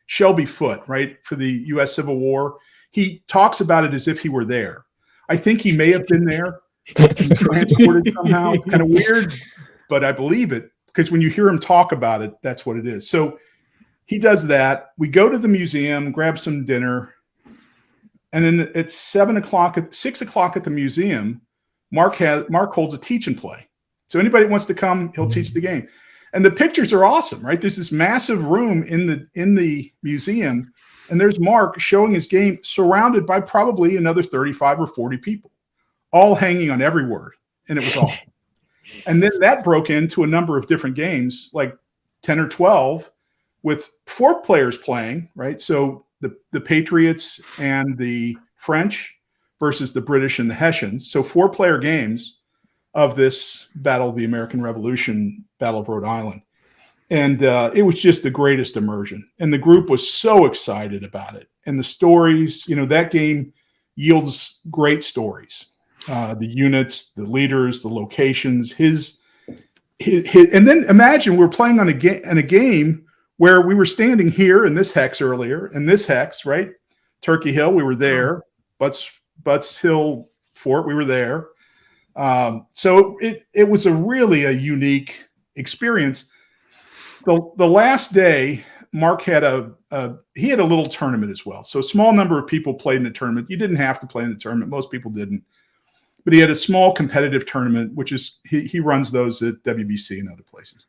S3: Shelby Foote, right, for the U.S. Civil War. He talks about it as if he were there. I think he may have been there and transported somehow. It's kind of weird, but I believe it because when you hear him talk about it, that's what it is. So he does that. We go to the museum, grab some dinner, and then at 6 o'clock at the museum, Mark holds a teach and play. So anybody who wants to come, he'll teach the game. And the pictures are awesome, right? There's this massive room in the museum, and there's Mark showing his game surrounded by probably another 35 or 40 people, all hanging on every word. And it was awesome. And then that broke into a number of different games, like 10 or 12, with 4 players playing, right? So the Patriots and the French versus the British and the Hessians. So 4-player games of this Battle of the American Revolution, Battle of Rhode Island. And it was just the greatest immersion. And the group was so excited about it. And the stories, that game yields great stories. The units, the leaders, the locations, his and then imagine we're playing on a game where we were standing here in this hex earlier, in this hex, right? Turkey Hill, we were there. Butts Hill Fort, we were there. So it was really a unique experience. The last day, Mark had a little tournament as well. So a small number of people played in the tournament. You didn't have to play in the tournament. Most people didn't. But he had a small competitive tournament, which is he runs those at WBC and other places.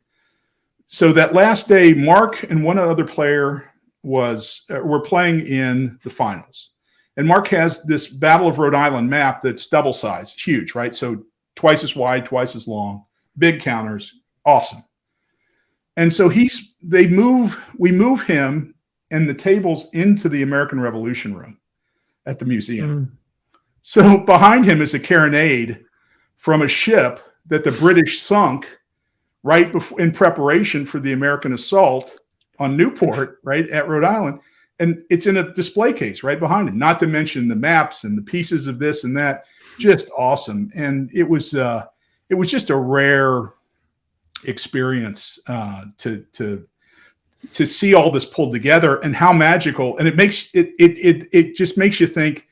S3: So that last day, Mark and one other player were playing in the finals. And Mark has this Battle of Rhode Island map that's double sized, huge, right? So twice as wide, twice as long, big counters, awesome. And so we move him and the tables into the American Revolution room at the museum. So behind him is a carronade from a ship that the British sunk right before, in preparation for the American assault on Newport, right at Rhode Island. And it's in a display case right behind him, not to mention the maps and the pieces of this and that. Just awesome. And it was just a rare experience to see all this pulled together and how magical. And it just makes you think,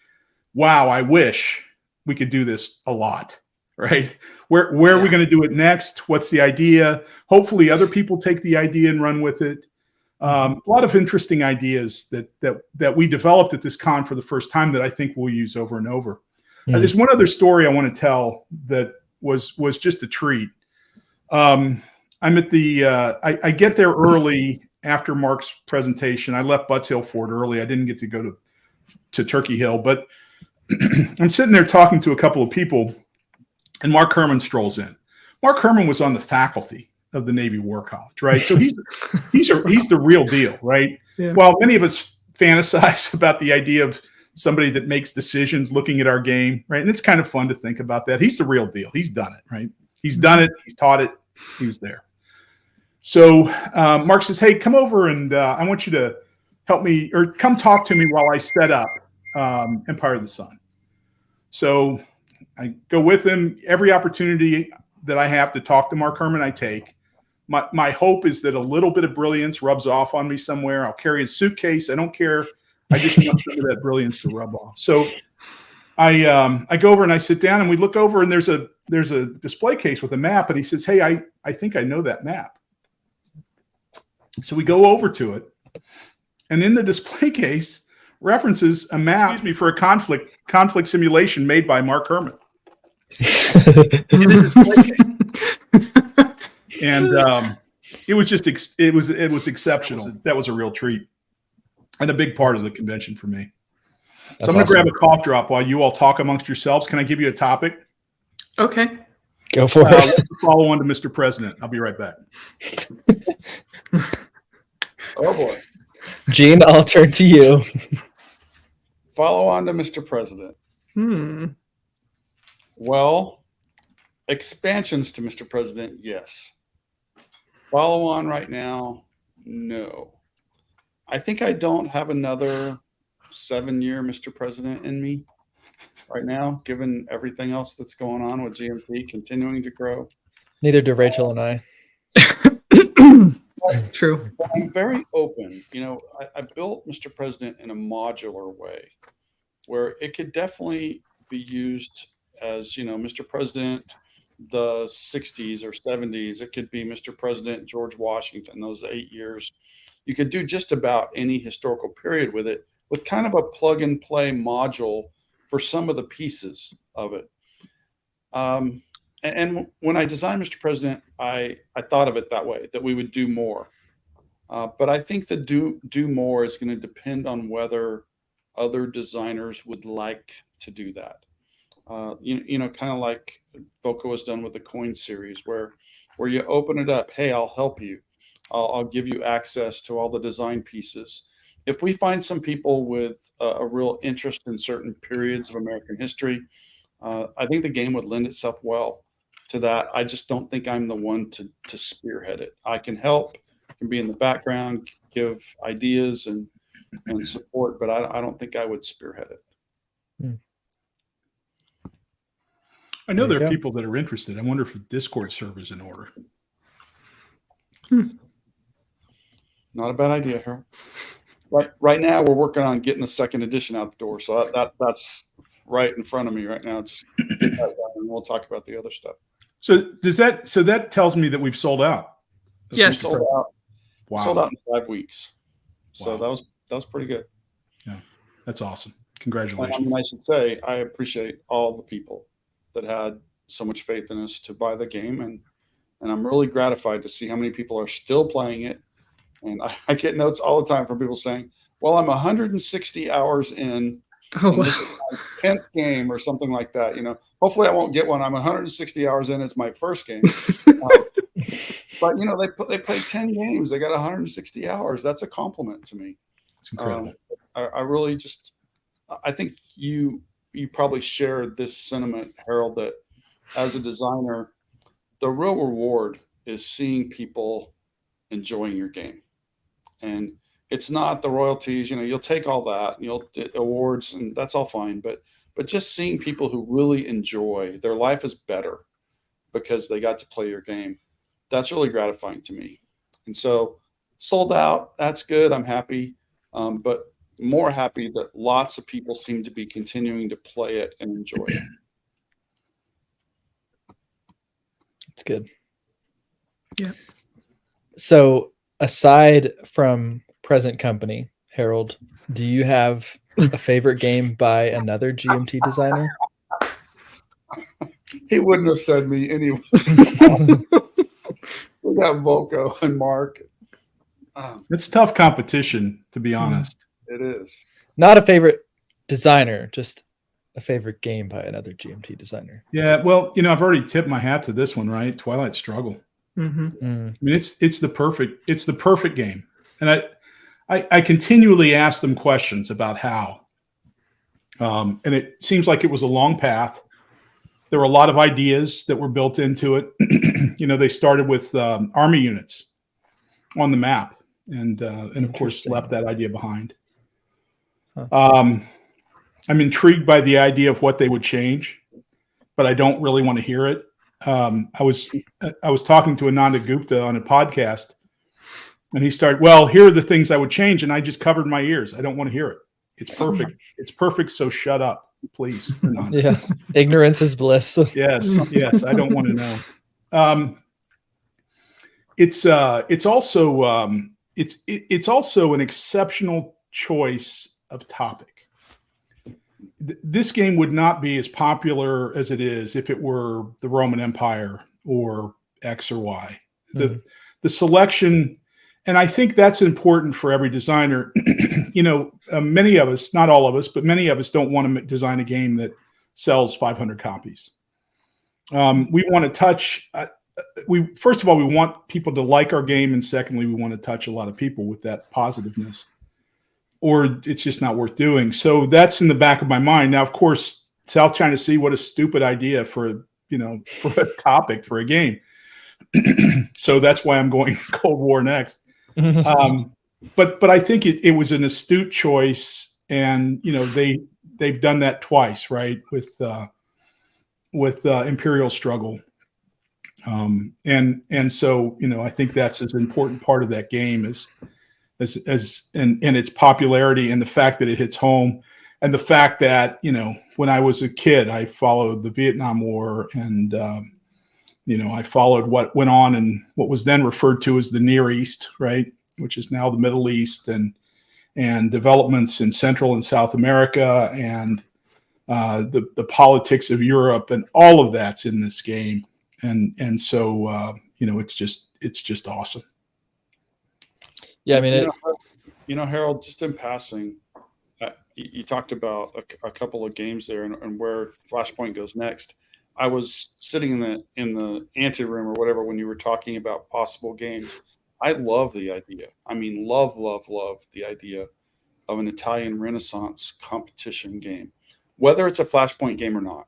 S3: wow, I wish we could do this a lot, right? Where are we going to do it next? What's the idea? Hopefully other people take the idea and run with it. A lot of interesting ideas that we developed at this con for the first time that I think we'll use over and over. There's one other story I want to tell that was just a treat. I'm at I get there early after Mark's presentation. I left Butts Hill Fort early. I didn't get to go to Turkey Hill, but I'm sitting there talking to a couple of people, and Mark Herman strolls in. Mark Herman was on the faculty of the Navy War College, right? So he's the real deal, right?
S1: Yeah.
S3: Well, many of us fantasize about the idea of somebody that makes decisions looking at our game, right? And it's kind of fun to think about that. He's the real deal. He's done it, right? He's done it. He's taught it. He was there. So Mark says, hey, come over and I want you to help me or come talk to me while I set up Empire of the Sun. So I go with him. Every opportunity that I have to talk to Mark Herman, I take. My hope is that a little bit of brilliance rubs off on me somewhere. I'll carry a suitcase. I don't care. I just want some of that brilliance to rub off. So I go over and I sit down and we look over and there's a display case with a map and he says, hey, I think I know that map. So we go over to it and in the display case references a map for a conflict simulation made by Mark Herman. And it was just it was exceptional. That was a real treat and a big part of the convention for me. So I'm going to grab a cough drop while you all talk amongst yourselves. Can I give you a topic?
S1: Okay.
S2: Go for it.
S3: Let's follow on to Mr. President. I'll be right back.
S4: Oh boy.
S2: Gene, I'll turn to you.
S4: Follow on to Mr. President. Well, expansions to Mr. President, yes. Follow on right now, no. I think I don't have another 7-year Mr. President in me right now, given everything else that's going on with GMT continuing to grow.
S2: Neither do Rachel and I.
S1: True.
S4: I'm very open. I built Mr. President in a modular way where it could definitely be used as, Mr. President, the 60s or 70s. It could be Mr. President George Washington, those 8 years. You could do just about any historical period with it, with kind of a plug and play module for some of the pieces of it. And when I designed Mr. President, I thought of it that way, that we would do more. But I think the do more is going to depend on whether other designers would like to do that. Kind of like Voco has done with the coin series, where you open it up. Hey, I'll help you. I'll give you access to all the design pieces. If we find some people with a real interest in certain periods of American history, I think the game would lend itself well to that. I just don't think I'm the one to spearhead it. I can help, can be in the background, give ideas and support, but I don't think I would spearhead it.
S3: I know there are people that are interested. I wonder if the Discord server's in order.
S4: Not a bad idea, Harold. Right now, we're working on getting the second edition out the door, so that's right in front of me right now. Just get that done, and we'll talk about the other stuff.
S3: So that tells me that we've sold out.
S1: Yes.
S4: We sold out.
S3: Wow.
S4: Sold out in 5 weeks. So
S3: Wow.
S4: that was pretty good.
S3: Yeah, that's awesome. Congratulations.
S4: I mean, I should say I appreciate all the people that had so much faith in us to buy the game, and I'm really gratified to see how many people are still playing it. And I get notes all the time from people saying, "Well, I'm 160 hours in.
S1: Oh,
S4: and this is my 10th game," or something like that. Hopefully I won't get one. I'm 160 hours in. It's my first game. But they played 10 games. They got 160 hours. That's a compliment to me.
S3: It's incredible.
S4: I really I think you probably share this sentiment, Harold, that as a designer, the real reward is seeing people enjoying your game. And it's not the royalties. You'll take all that, and you'll get awards, and that's all fine. But just seeing people who really enjoy, their life is better because they got to play your game. That's really gratifying to me. And so sold out, that's good. I'm happy. But more happy that lots of people seem to be continuing to play it and enjoy it.
S2: It's good.
S1: Yeah.
S2: So aside from present company, Harold, do you have a favorite game by another GMT designer?
S4: He wouldn't have said me anyway. We got Voco and Mark.
S3: It's tough competition, to be honest.
S4: It is.
S2: Not a favorite designer, just a favorite game by another GMT designer.
S3: Yeah, well, I've already tipped my hat to this one, right? Twilight Struggle.
S1: Mm-hmm.
S3: I mean, it's the perfect game, and I continually ask them questions about how, and it seems like it was a long path. There were a lot of ideas that were built into it. They started with army units on the map, and of course left that idea behind. Huh. I'm intrigued by the idea of what they would change, but I don't really want to hear it. I was talking to Ananda Gupta on a podcast, and he started, "Well, here are the things I would change," and I just covered my ears. I don't want to hear it. It's perfect. It's perfect. So shut up, please. Ananda.
S2: Yeah, ignorance is bliss.
S3: Yes. I don't want to know. It's also an exceptional choice of topic. This game would not be as popular as it is if it were the Roman Empire or X or Y. The selection, and I think that's important for every designer. Many of us, not all of us, but many of us don't want to design a game that sells 500 copies. We want to touch. First of all, we want people to like our game, and secondly, we want to touch a lot of people with that positiveness, or it's just not worth doing. So that's in the back of my mind. Now, of course, South China Sea, what a stupid idea for a topic for a game. So that's why I'm going Cold War next. but I think it was an astute choice, and they've done that twice, right, with Imperial Struggle, and so I think that's as important part of that game as its popularity, and the fact that it hits home, and the fact that when I was a kid I followed the Vietnam War, and I followed what went on in what was then referred to as the Near East, right, which is now the Middle East, and developments in Central and South America, and the politics of Europe, and all of that's in this game, and so it's just awesome.
S2: Yeah, I mean,
S4: Harold, just in passing, you talked about a couple of games there, and where Flashpoint goes next. I was sitting in the ante room or whatever when you were talking about possible games. I love the idea. I mean, love the idea of an Italian Renaissance competition game, whether it's a Flashpoint game or not.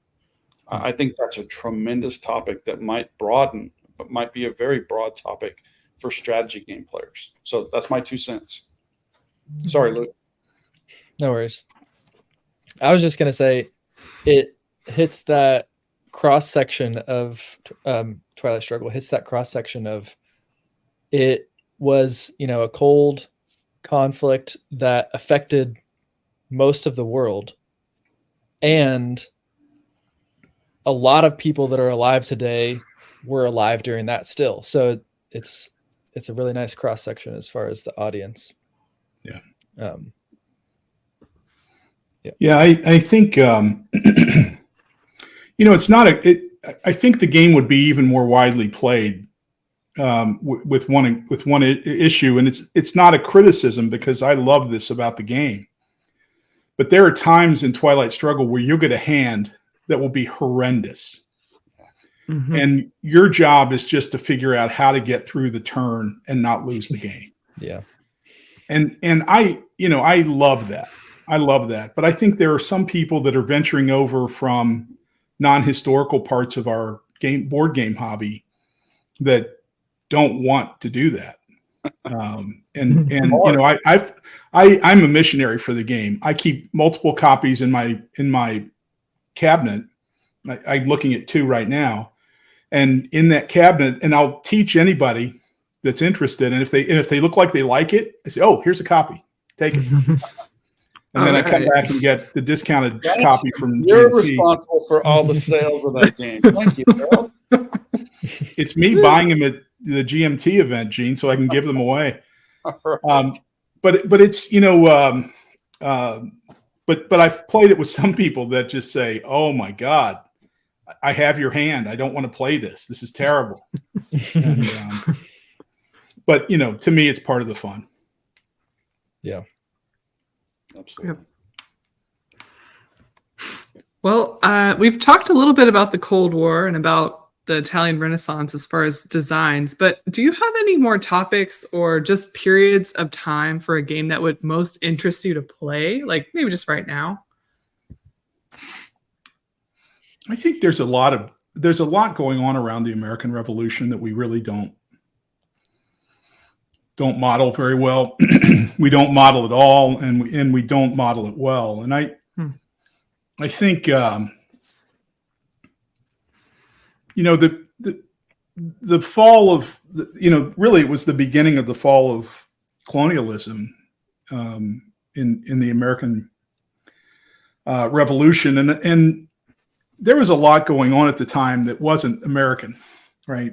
S4: I think that's a tremendous topic that might broaden, but might be a very broad topic for strategy game players. So that's my 2 cents. Sorry, Luke.
S2: no worries. I was just going to say it hits that cross section of Twilight Struggle, hits that cross section of it was, a cold conflict that affected most of the world, and a lot of people that are alive today were alive during that still. So it's a really nice cross section as far as the audience.
S3: Yeah.
S2: Yeah.
S3: I think it's not I think the game would be even more widely played with one issue, and it's not a criticism, because I love this about the game. But there are times in Twilight Struggle where you'll get a hand that will be horrendous.
S1: Mm-hmm.
S3: And your job is just to figure out how to get through the turn and not lose the game.
S2: Yeah.
S3: And I love that. I love that. But I think there are some people that are venturing over from non-historical parts of our board game hobby that don't want to do that. I'm a missionary for the game. I keep multiple copies in my cabinet. I'm looking at 2 right now, and in that cabinet, and I'll teach anybody that's interested. And if they look like they like it, I say, "Oh, here's a copy. Take it." And then I come back and get the discounted copy from
S4: You're
S3: GMT.
S4: responsible for all the sales of that game. Thank you, Harold.
S3: It's me buying them at the GMT event, Gene, so I can give them away.
S4: Right.
S3: But it's but I've played it with some people that just say, "Oh my God, I have your hand. I don't want to play this. This is terrible." And, but to me, it's part of the fun.
S2: Yeah.
S4: Absolutely.
S1: Well, we've talked a little bit about the Cold War and about the Italian Renaissance as far as designs, but do you have any more topics or just periods of time for a game that would most interest you to play? Like maybe just right now?
S3: I think there's a lot going on around the American Revolution that we really don't model very well. We don't model at all, and we don't model it well. And I think the fall of really it was the beginning of the fall of colonialism in the American Revolution, and there was a lot going on at the time that wasn't American, right?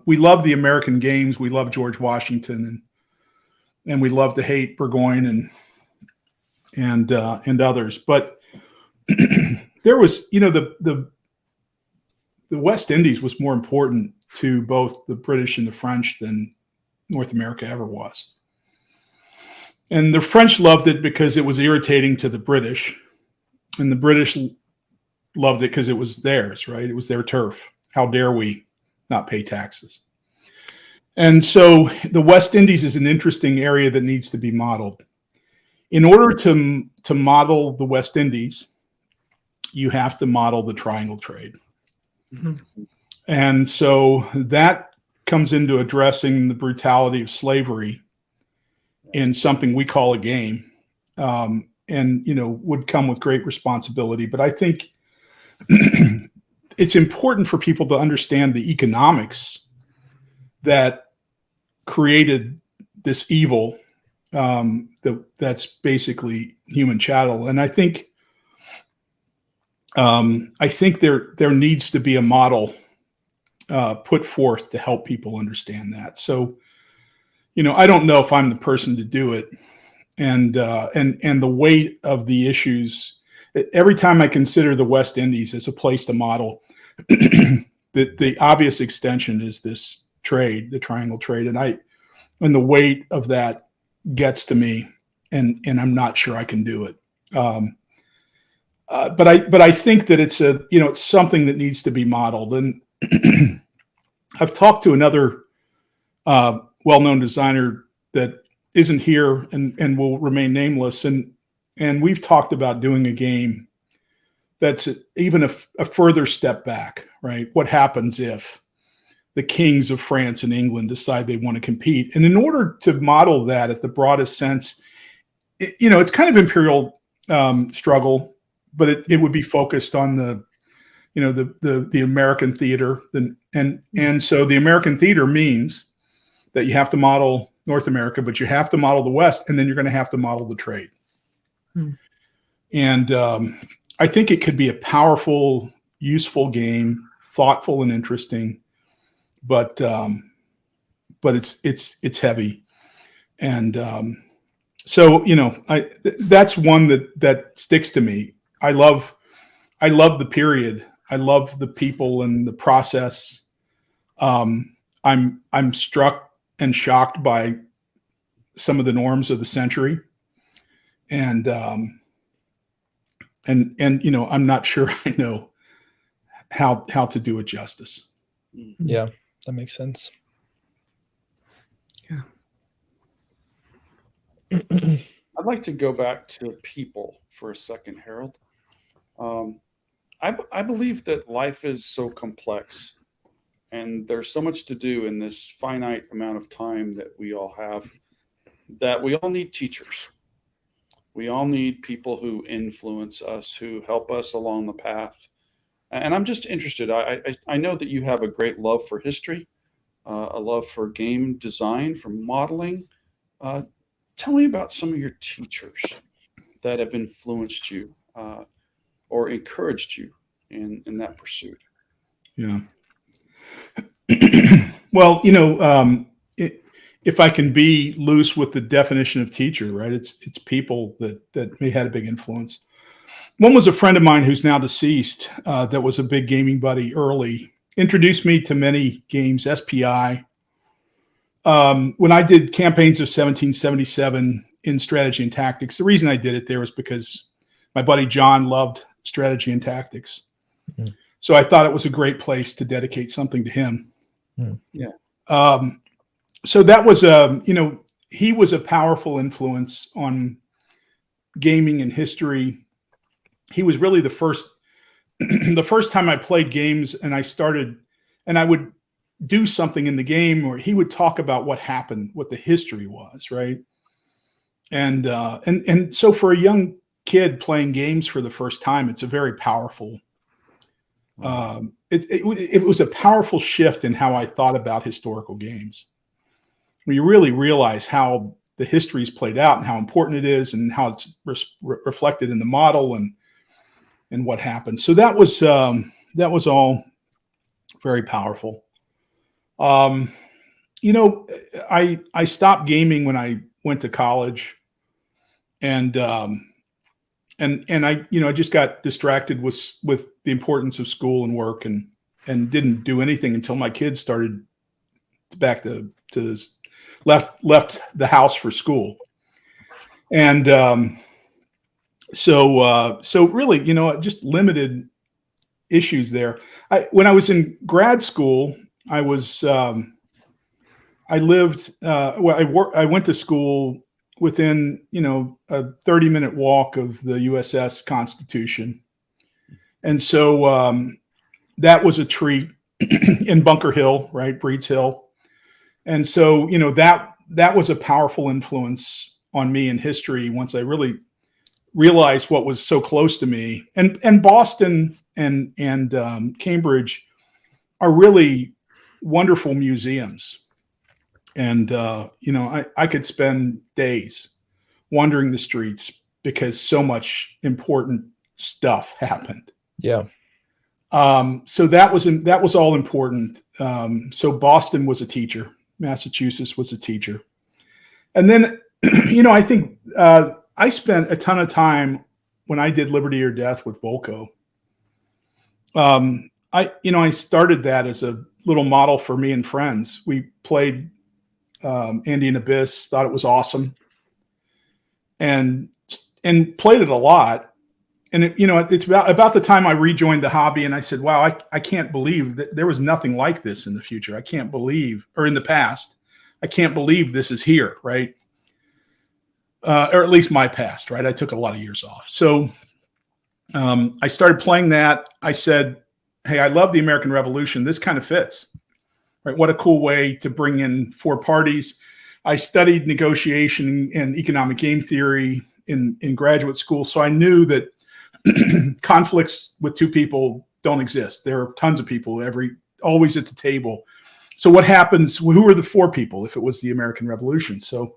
S3: We love the American games. We love George Washington, and we love to hate Burgoyne and others. But there was, the West Indies was more important to both the British and the French than North America ever was. And the French loved it because it was irritating to the British, and the British loved it because it was theirs, right? It was their turf. How dare we not pay taxes? And so the West Indies is an interesting area that needs to be modeled. In order to model the West Indies, you have to model the triangle trade. Mm-hmm. And so that comes into addressing the brutality of slavery in something we call a game, and would come with great responsibility. But I think it's important for people to understand the economics that created this evil, that's basically human chattel. And I think there needs to be a model put forth to help people understand that. So, I don't know if I'm the person to do it, and the weight of the issues. Every time I consider the West Indies as a place to model, the obvious extension is this trade, the triangle trade, and the weight of that gets to me, and I'm not sure I can do it. But I think that it's it's something that needs to be modeled. And I've talked to another well-known designer that isn't here and will remain nameless, and we've talked about doing a game that's even a further step back, right? What happens if the kings of France and England decide they want to compete? And in order to model that at the broadest sense, it's kind of imperial struggle, but it would be focused on the American theater. And so the American theater means that you have to model North America, but you have to model the West, and then you're going to have to model the trade. And I think it could be a powerful, useful game, thoughtful and interesting, but it's heavy. And so that's one that sticks to me. I love the period. I love the people and the process. I'm struck and shocked by some of the norms of the century, and I'm not sure I know how to do it justice.
S2: Yeah, that makes sense.
S1: Yeah.
S4: I'd like to go back to people for a second, Harold. I believe that life is so complex, and there's so much to do in this finite amount of time that we all have, that we all need teachers. We all need people who influence us, who help us along the path. And I'm just interested. I know that you have a great love for history, a love for game design, for modeling. Tell me about some of your teachers that have influenced you or encouraged you in that pursuit.
S3: Yeah. Well, if I can be loose with the definition of teacher, right? It's people that may had a big influence. One was a friend of mine who's now deceased, that was a big gaming buddy early, introduced me to many games, SPI. When I did campaigns of 1777 in strategy and tactics, the reason I did it there was because my buddy John loved strategy and tactics. Mm-hmm. So I thought it was a great place to dedicate something to him. Mm-hmm. Yeah. So that was, he was a powerful influence on gaming and history. He was really the first time I played games and I would do something in the game, or he would talk about what happened, what the history was, right? And so for a young kid playing games for the first time, it's a very powerful. It was a powerful shift in how I thought about historical games. When you really realize how the history is played out and how important it is, and how it's reflected in the model and what happened. So that was all very powerful. I stopped gaming when I went to college, and I just got distracted with the importance of school and work, and didn't do anything until my kids started back to left the house for school. And so really, just limited issues there. When I was in grad school, I went to school within, a 30-minute walk of the USS Constitution. And so that was a treat in Bunker Hill, right? Breeds Hill. And so, that was a powerful influence on me in history once I really realized what was so close to me. And Boston and Cambridge are really wonderful museums. And, I could spend days wandering the streets because so much important stuff happened.
S2: Yeah.
S3: So that was all important. So Boston was a teacher. Massachusetts was a teacher. And then, I think I spent a ton of time when I did Liberty or Death with Volko. I started that as a little model for me and friends. We played Andean Abyss, thought it was awesome, and played it a lot. And it's about the time I rejoined the hobby, and I said, "Wow, I can't believe that there was nothing like this in the future. I can't believe, or in the past, I can't believe this is here, right? Or at least my past, right? I took a lot of years off, so I started playing that. I said, "Hey, I love the American Revolution. This kind of fits, right? What a cool way to bring in 4 parties." I studied negotiation and economic game theory in graduate school, so I knew that conflicts with 2 people don't exist. There are tons of people always at the table. So what happens? Who are the 4 people if it was the American Revolution? So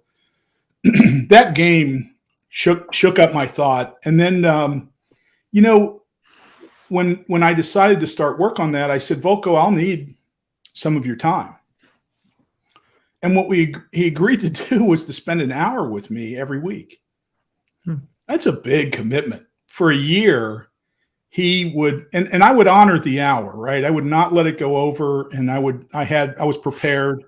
S3: that game shook up my thought. And then, when I decided to start work on that, I said, "Volko, I'll need some of your time." And what he agreed to do was to spend an hour with me every week. That's a big commitment. For a year, he would, and I would honor the hour, right? I would not let it go over, and I was prepared,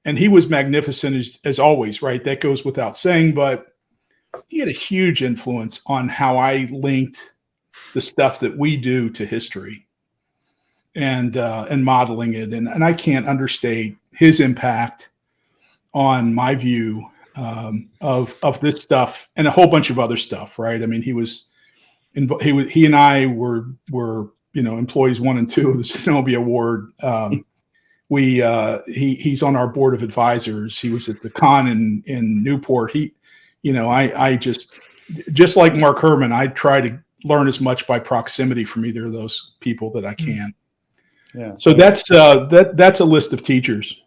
S3: and he was magnificent as always, right? That goes without saying, but he had a huge influence on how I linked the stuff that we do to history and modeling it. And I can't understate his impact on my view of this stuff and a whole bunch of other stuff, right? I mean, he and I were employees 1 and 2 of the Zenobia Award. He's on our board of advisors. He was at the con in Newport. I just like Mark Herman, I try to learn as much by proximity from either of those people that I can.
S4: Yeah.
S3: So that's a list of teachers.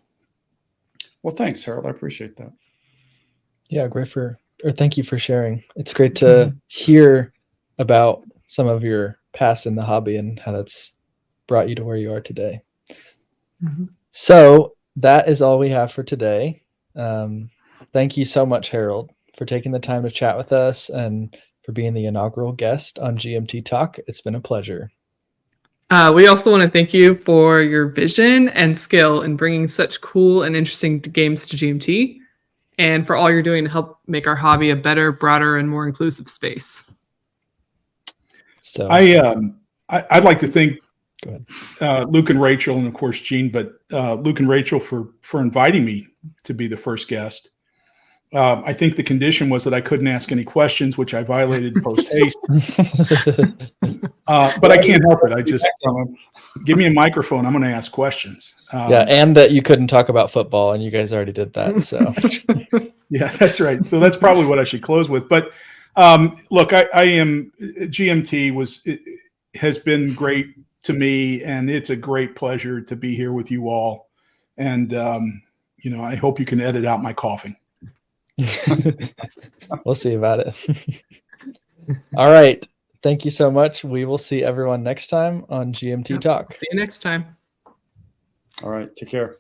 S4: Well, thanks, Harold. I appreciate that.
S2: Yeah, thank you for sharing. It's great to hear about some of your past in the hobby and how that's brought you to where you are today.
S1: Mm-hmm.
S2: So that is all we have for today. Thank you so much, Harold, for taking the time to chat with us and for being the inaugural guest on GMT Talk. It's been a pleasure.
S1: We also want to thank you for your vision and skill in bringing such cool and interesting games to GMT, and for all you're doing to help make our hobby a better, broader, and more inclusive space.
S2: So
S3: I'd like to thank
S2: go ahead.
S3: Luke and Rachel, and of course Gene, but Luke and Rachel for inviting me to be the first guest. I think the condition was that I couldn't ask any questions, which I violated post haste. But I can't help it. I just give me a microphone. I'm going to ask questions.
S2: And that you couldn't talk about football, and you guys already did that. So
S3: yeah, that's right. So that's probably what I should close with. But look, I am GMT has been great to me, and it's a great pleasure to be here with you all. And I hope you can edit out my coughing.
S2: We'll see about it. All right. Thank you so much. We will see everyone next time on GMT Talk.
S1: See you next time.
S4: All right. Take care.